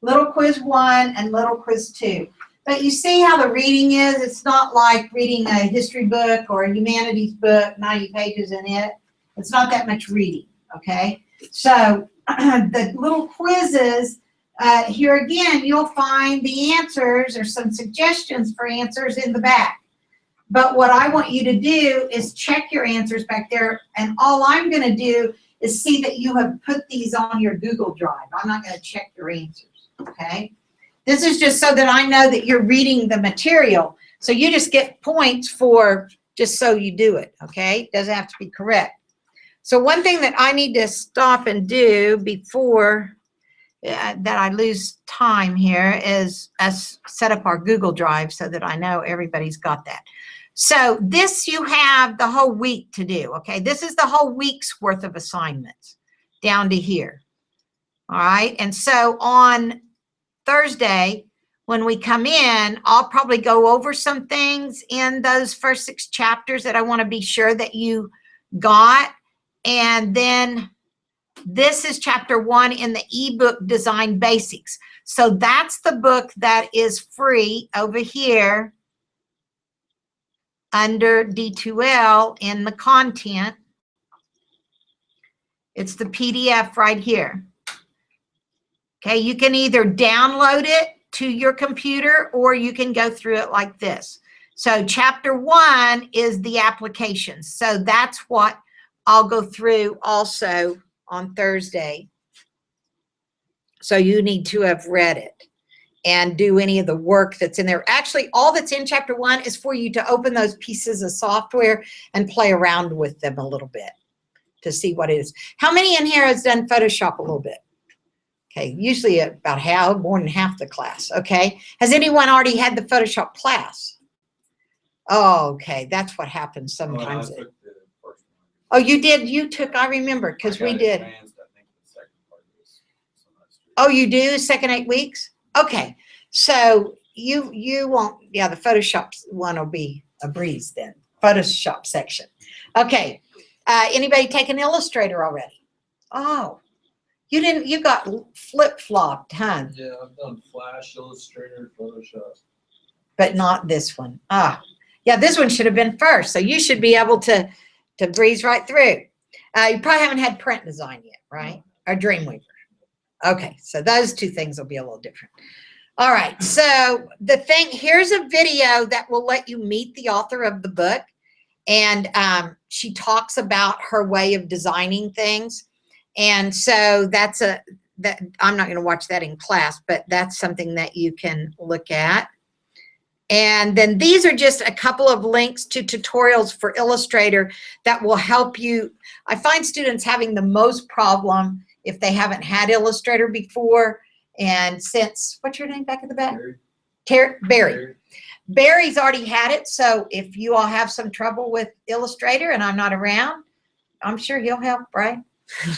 Little quiz 1 and little quiz 2. But you see how the reading is? It's not like reading a history book or a humanities book, 90 pages in it. It's not that much reading, okay? So the little quizzes, here again, you'll find the answers or some suggestions for answers in the back. But what I want you to do is check your answers back there, and all I'm going to do is see that you have put these on your Google Drive. I'm not going to check your answers, okay? This is just so that I know that you're reading the material. So you just get points for just so you do it, okay? It doesn't have to be correct. So one thing that I need to stop and do before that I lose time here is us set up our Google Drive so that I know everybody's got that. So this you have the whole week to do, okay? This is the whole week's worth of assignments down to here, all right? And so on Thursday, when we come in, I'll probably go over some things in those first 6 chapters that I want to be sure that you got. And then this is chapter 1 in the ebook Design Basics. So that's the book that is free over here under D2L in the content. It's the PDF right here. Okay, you can either download it to your computer or you can go through it like this. So chapter 1 is the applications. So that's what I'll go through also on Thursday. So you need to have read it and do any of the work that's in there. Actually, all that's in chapter 1 is for you to open those pieces of software and play around with them a little bit to see what it is. How many in here has done Photoshop a little bit? Okay, usually about half, more than half the class, okay? Has anyone already had the Photoshop class? Oh, okay, that's what happens sometimes. I took the first one. Oh, you did, you took, I remember, because we did. Advanced, I think the second part of this semester. Oh, you do, second 8 weeks? Okay, so you won't, yeah, the Photoshop one will be a breeze then, Photoshop section. Okay, anybody taken Illustrator already? Oh. You didn't, you got flip-flopped, huh? Yeah, I've done Flash, Illustrator, Photoshop. But not this one. Ah, yeah, this one should have been first. So you should be able to breeze right through. You probably haven't had print design yet, right? Or Dreamweaver. Okay, so those 2 things will be a little different. All right, so the thing, here's a video that will let you meet the author of the book. And she talks about her way of designing things. And so that I'm not going to watch that in class, but that's something that you can look at. And then these are just a couple of links to tutorials for Illustrator that will help you. I find students having the most problem if they haven't had Illustrator before. And since, what's your name back at the back? Barry. Barry's already had it. So if you all have some trouble with Illustrator and I'm not around, I'm sure he'll help, right?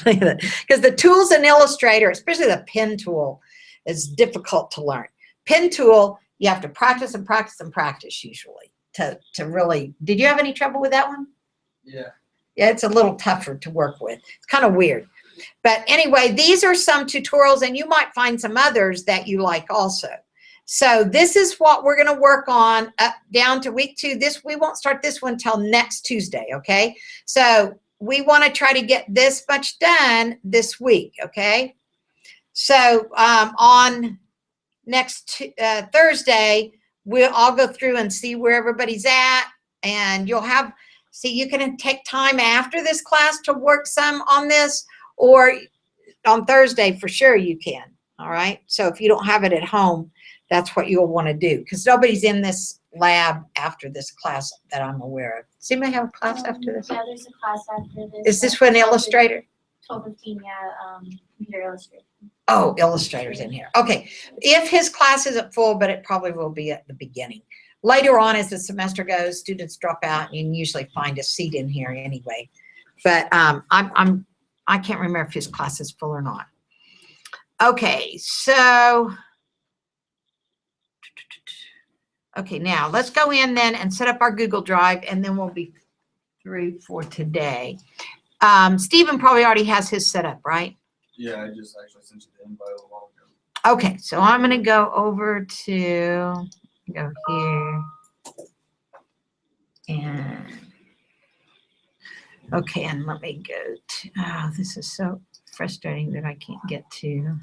Because the tools in Illustrator, especially the pen tool, is difficult to learn. Pen tool, you have to practice and practice and practice usually to really. Did you have any trouble with that one? Yeah. Yeah, it's a little tougher to work with. It's kind of weird. But anyway, these are some tutorials, and you might find some others that you like also. So this is what we're going to work on up down to week 2. We won't start this one till next Tuesday, okay? So we want to try to get this much done this week, okay? So on next Thursday, we'll all go through and see where everybody's at, and you'll have, see, you can take time after this class to work some on this, or on Thursday for sure you can, all right? So if you don't have it at home, that's what you'll want to do, because nobody's in this lab after this class that I'm aware of. Does anybody have a class after this? Yeah, there's a class after this. Is this one Illustrator? 12:15, yeah, computer illustration. Oh, Illustrator's in here. Okay, if his class isn't full, but it probably will be at the beginning. Later on as the semester goes, students drop out and you can usually find a seat in here anyway. But I can't remember if his class is full or not. Okay, so okay, now let's go in then and set up our Google Drive, and then we'll be through for today. Stephen probably already has his set up, right? Yeah, I just actually sent you the invite a while ago. Okay, so I'm going to go over to, go here. And, okay, and let me go to, oh, this is so frustrating that I can't get to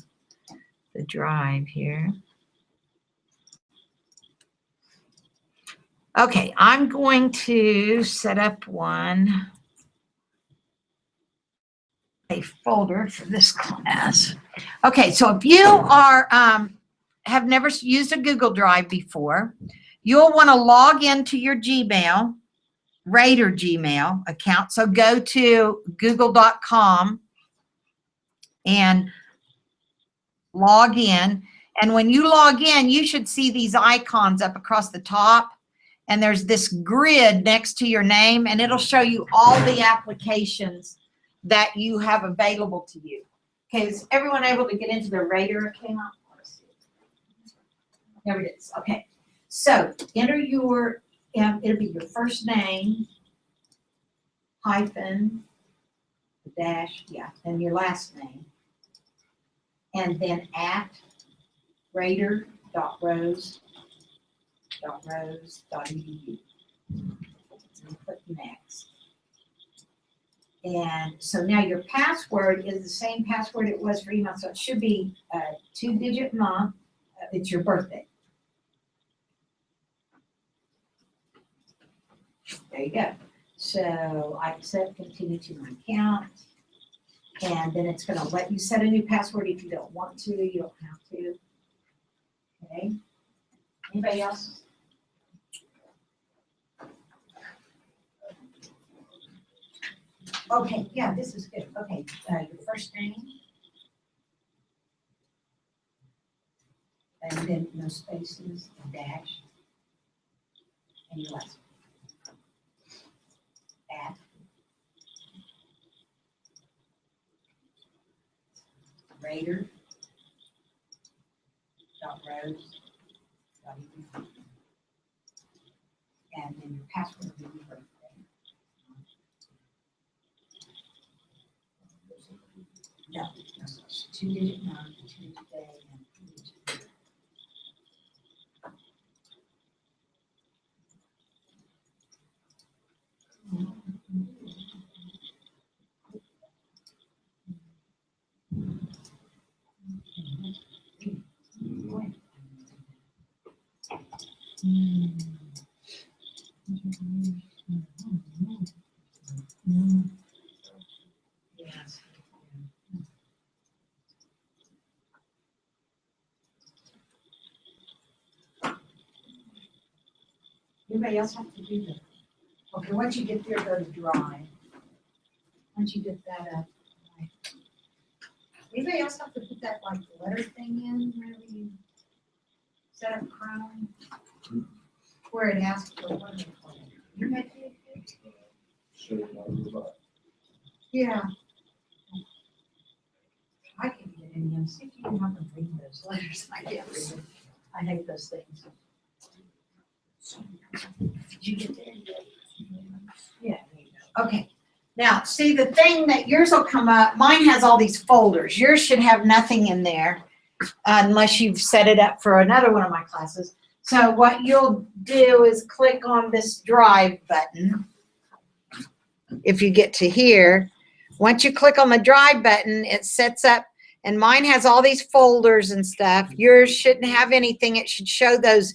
the drive here. Okay, I'm going to set up a folder for this class. Okay, so if you are have never used a Google Drive before, you'll want to log into your Gmail, Raider Gmail account. So go to google.com and log in. And when you log in, you should see these icons up across the top. and there's this grid next to your name, and it'll show you all the applications that you have available to you. Okay, is everyone able to get into their Radar account? There it is. Okay, so enter your, it'll be your first name, hyphen, dash, yeah, and your last name. And then at radar.rose.edu. And click next. And so now your password is the same password it was for email, so it should be a 2-digit month. It's your birthday. There you go. So I accept, continue to my account. And then it's going to let you set a new password if you don't want to. You don't have to. Okay. Anybody else? Okay. Yeah, this is good. Okay. Your first name. And then no spaces, a dash. And your last name. At radar.rose.edu. And then your password will be your birthday. No, 2-digit month, 2-digit day, and 2-digit year. Yes. Anybody else have to do that? Okay, once you get there, go to Drive. Once you get that up. Right. Anybody else have to put that like letter thing in whenever you set up Chrome? Where it asks for what do they call it? You make it? Yeah. I can get in and see if you can help them read those letters. I can't read them. I hate those things. Did you get there? Yeah. There you go. Okay. Now, see the thing that yours will come up. Mine has all these folders. Yours should have nothing in there unless you've set it up for another one of my classes. So what you'll do is click on this Drive button. If you get to here, once you click on the Drive button, it sets up, and mine has all these folders and stuff. Yours shouldn't have anything. It should show those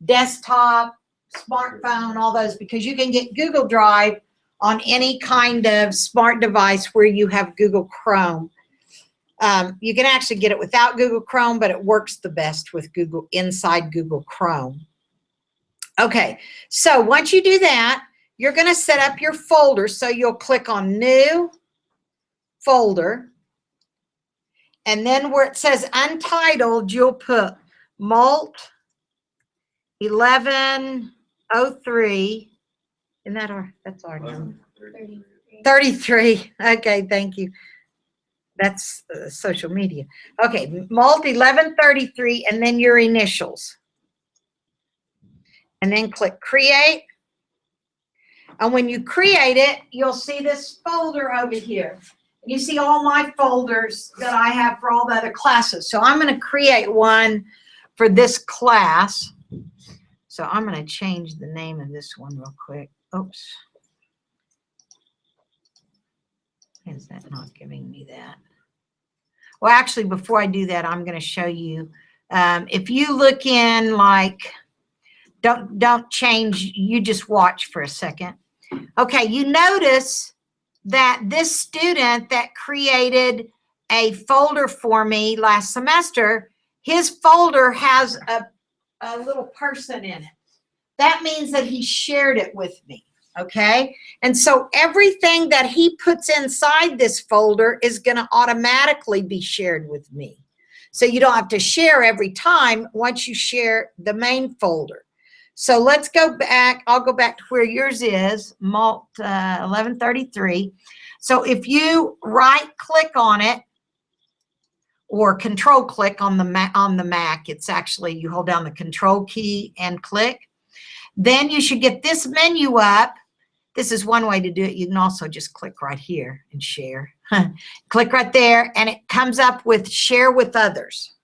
desktop, smartphone, all those, because you can get Google Drive on any kind of smart device where you have Google Chrome. You can actually get it without Google Chrome, but it works the best with Google, inside Google Chrome. Okay, so once you do that, you're going to set up your folder. So you'll click on New Folder, and then where it says Untitled, you'll put MULT1133. Isn't that that's our number? 33. Okay, thank you. That's social media. Okay, MULT1133, and then your initials. And then click Create. And when you create it, you'll see this folder over here. You see all my folders that I have for all the other classes. So I'm going to create one for this class. So I'm going to change the name of this one real quick. Oops. Is that not giving me that? Well, actually, before I do that, I'm going to show you. If you look in, like, don't change. You just watch for a second. Okay, you notice that this student that created a folder for me last semester, his folder has a little person in it. That means that he shared it with me, okay? And so everything that he puts inside this folder is going to automatically be shared with me. So you don't have to share every time once you share the main folder. So let's go back. I'll go back to where yours is, MULT1133. So if you right click on it or control click on the Mac, it's actually you hold down the control key and click. Then you should get this menu up. This is one way to do it. You can also just click right here and share. Click right there and it comes up with share with others.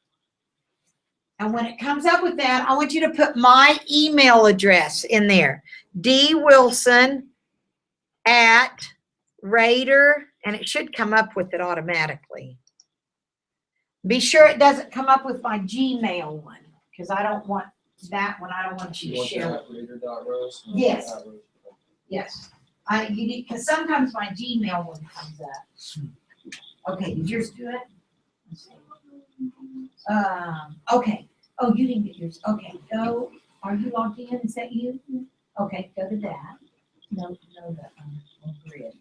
And when it comes up with that, I want you to put my email address in there. dwilson@Raider, and it should come up with it automatically. Be sure it doesn't come up with my Gmail one, because I don't want that one. I don't want you to share it. Yes. Yes. You need, because sometimes my Gmail one comes up. Okay, did yours do it? Let's see. Okay. Oh, you didn't get yours. Okay, go. Are you logged in? Is that you? Okay, go to that. No, the grid.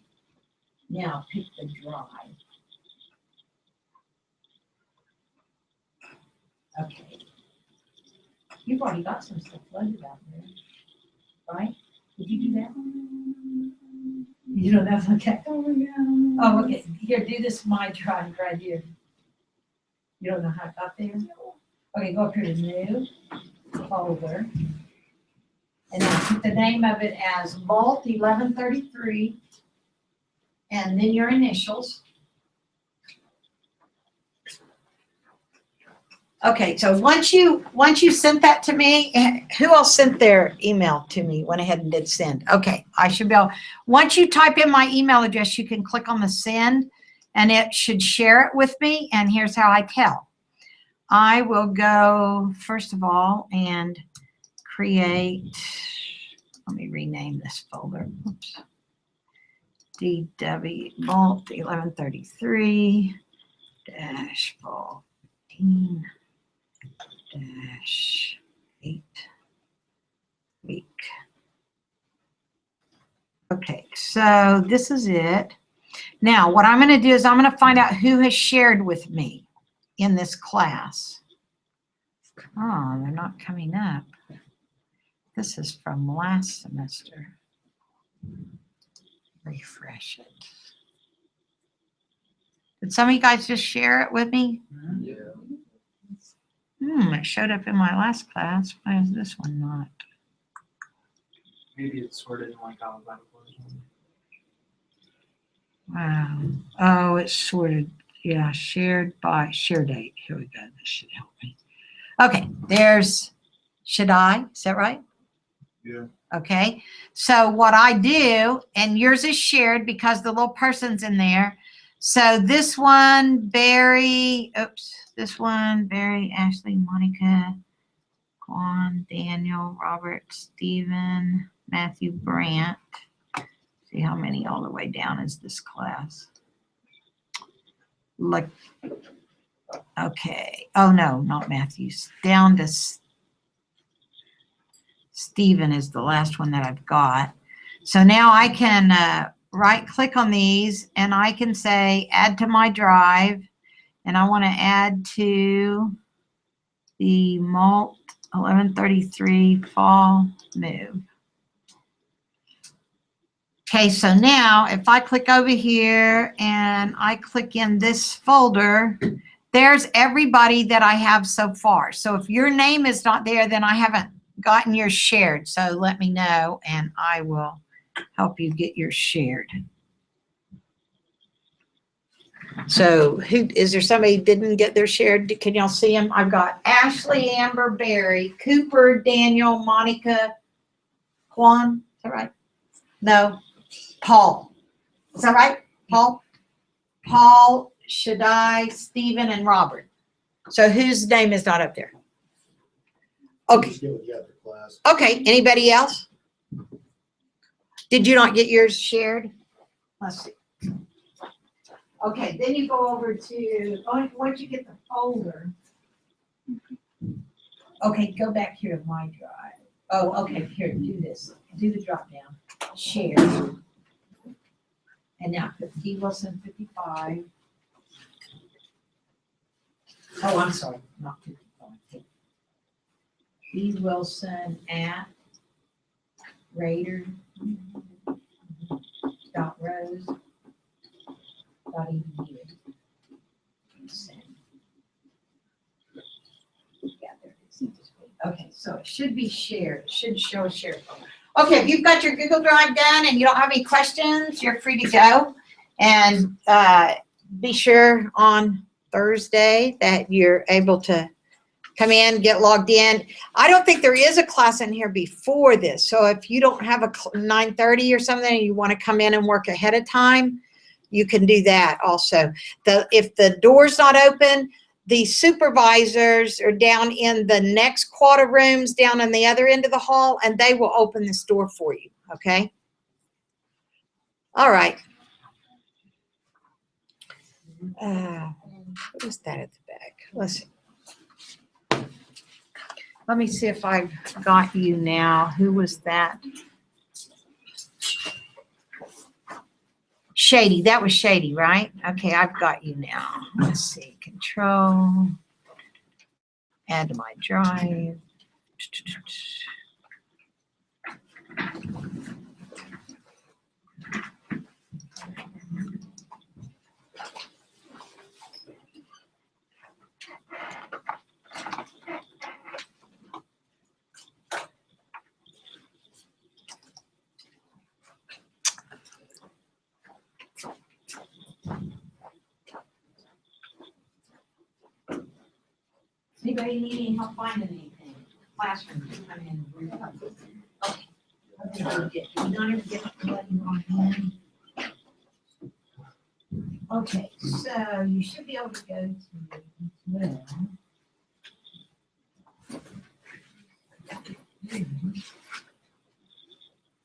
Now pick the drive. Okay. You've already got some stuff loaded out there, right? Did you do that? You don't know? Okay. Oh, okay. Here, do this my drive right here. You don't know how it got there? Okay, go up here to new folder. And then put the name of it as MULT1133 and then your initials. Okay, so once you sent that to me, who else sent their email to me? Went ahead and did send. Okay, I should be able, once you type in my email address, you can click on the send and it should share it with me. And here's how I tell. I will go, first of all, and create, let me rename this folder. Oops. DW MULT1133 -14 -8 week. Okay, so this is it. Now, what I'm going to do is I'm going to find out who has shared with me in this class. Oh, they're not coming up. This is from last semester. Refresh it. Did some of you guys just share it with me? Yeah. It showed up in my last class. Why is this one not? Maybe it's sorted in like alphabetical. Wow. Oh, it's sorted. Yeah, shared by share date. Here we go. This should help me. Okay, there's Shaddai. Is that right? Yeah. Okay. So what I do, and yours is shared because the little person's in there. So this one, Barry, this one, Barry, Ashley, Monica, Quan, Daniel, Robert, Stephen, Matthew, Brandt. See how many all the way down is this class? Look. Okay. Oh, no, not Matthew's. Down to Stephen is the last one that I've got. So now I can right click on these and I can say add to my drive. And I want to add to the MULT1133 fall move. Okay, so now if I click over here and I click in this folder, there's everybody that I have so far. So if your name is not there, then I haven't gotten yours shared. So let me know and I will help you get yours shared. So who is there somebody who didn't get their shared? Can y'all see them? I've got Ashley, Amber, Barry, Cooper, Daniel, Monica, Juan. Is that right? No. Paul. Is that right? Paul? Paul, Shaddai, Stephen, and Robert. So whose name is not up there? Okay. Okay. Anybody else? Did you not get yours shared? Let's see. Okay, then you go over to, once you get the folder. Okay, go back here to my drive. Oh, okay, here, do this. Do the drop down. Share. And now put D Wilson 55. Oh, I'm sorry, not 55. D Wilson at Raider. Rose. .edu. Send. Yeah, there it is. Okay, so it should be shared. It should show a share folder. Okay, if you've got your Google Drive done and you don't have any questions, you're free to go. And be sure on Thursday that you're able to come in, get logged in. I don't think there is a class in here before this. So if you don't have a 9:30 or something and you want to come in and work ahead of time, you can do that also. If the door's not open, the supervisors are down in the next quarter rooms down on the other end of the hall, and they will open this door for you, okay? All right. What is that at the back? Let's see. Let me see if I've got you now. Who was that? Shady. That was Shady, right? Okay, I've got you now. Let's see. Control. Add to my drive. Anybody need any help finding anything? Classroom, come in. Okay. You're not even getting the button on hand. Okay, so you should be able to go to, well.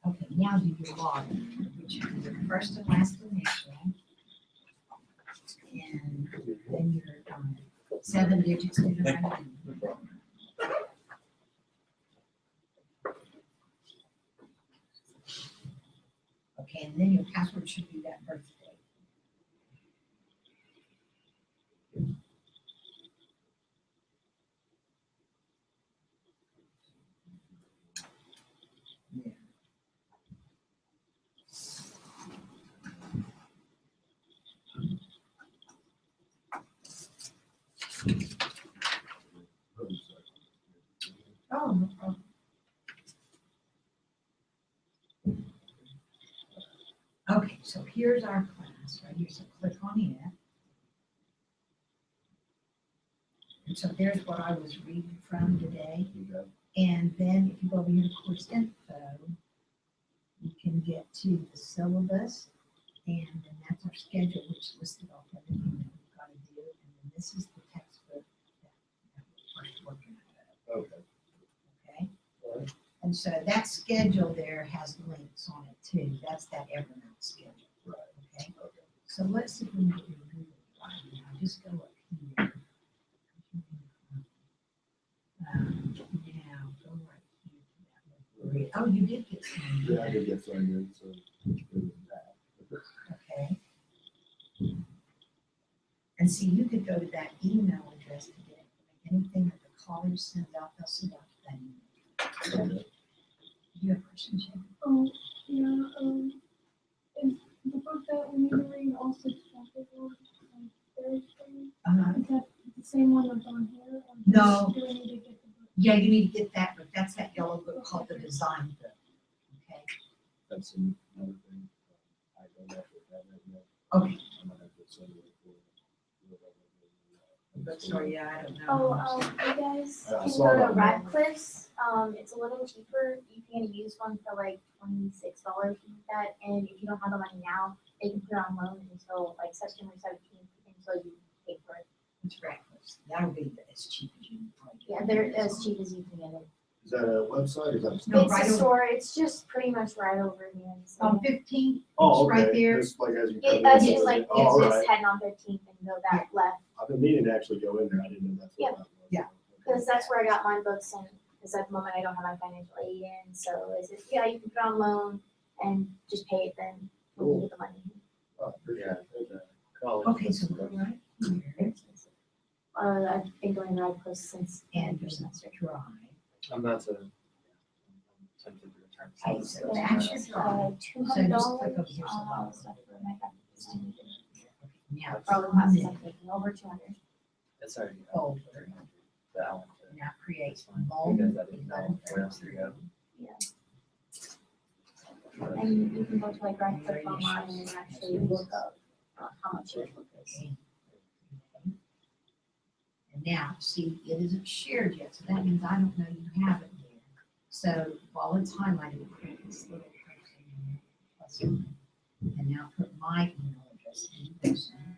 Okay, now do your login, which is your first and last initial. And then your 7 digits to the right. Okay, and then your password should be that birthday. Oh, no problem. Okay, so here's our class right here. So click on it. And so there's what I was reading from today. And then if you go over here to course info, you can get to the syllabus. And then that's our schedule, which listed off everything that we've got to do. And then this is the textbook that we're first working on. Okay. Okay? And so that schedule there has links on it too. That's that Evernote schedule. Right. Okay? So let's see if we can get your Google Drive now. Just go up here. Now go right here to that. Oh, you did get some. Yeah, I did get some, so it was that. Okay. And see, you could go to that email address to get anything that the college sends out, they'll send out to that email. Okay. Do you have questions, Shannon? Oh, yeah, is the book that we need to read also chapter on Thursday? Is that the same one that's on here? Or No. Do we need to get the book? Yeah, you need to get that, but that's that yellow book called the design book. Okay. That's another thing. I don't have to have that yet. Okay. I'm gonna have to send it for. Sorry, yeah, I don't know. Oh, you guys I can saw go to that one. Radcliffe's. It's a little cheaper. You can get a used one for like $26 like that. And if you don't have the money now, they can put it on loan until like September 17th until you pay for it. It's breakfast. That'll be as cheap as you can find. Yeah, they're as cheap as you can get it. Is that a website or is that a store? No, It's right a over- store. It's just pretty much right over here. So On 15, Oh, it's okay. right there. Just like as you it, come in, it's like oh, all it's just right. heading on 15th and go that left. I've been meaning to actually go in there. I didn't know that's what that was. Yeah. Because that's where I got my books in. Because at the moment I don't have my financial aid in. So is it, yeah, you can put on loan and just pay it then when you get the money. Oh, appreciate it. Okay, so we're right here. Very expensive. I've been going to Radcliffe since And first semester. Drive. I'm about to tempted to Okay, so that's your drawing. $200, here somewhere. stuff for my family. Now, For all the classes I'm taking, over 200. It's already. folder, That one. now create That's fine, mold. because I didn't know where else to go. And you can go to like right click online and actually look up how much your book is. And now, see, it isn't shared yet, so that means I don't know you have it there. So while it's highlighted, put this little person in there, plus one. And now put my email address in this one.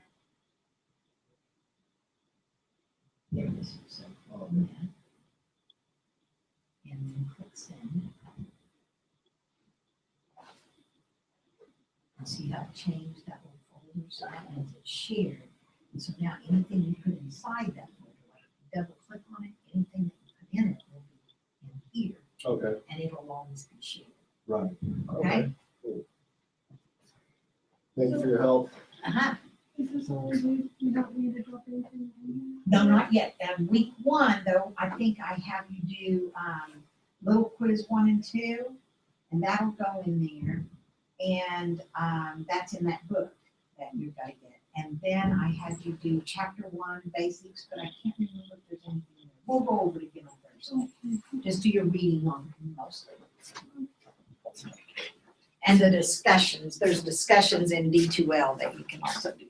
There it is, so follow that. And then click send. And see how it changed that little folder, so that means it's shared. And so now anything you put inside that folder, like double click on it, anything that you put in it will be in here, Okay, and it'll always be shared, right. okay? Cool. Thank you for your help. Uh-huh. Is this all you don't need to drop anything in? No, not yet. Week one, though, I think I have you do, little quiz 1 and 2, and that'll go in there. And, that's in that book that you're gonna get. And then I had you do chapter 1 basics, but I can't remember if there's anything in there. We'll go over it again on Thursday. Just do your reading on mostly. And the discussions, there's discussions in D2L that you can also do.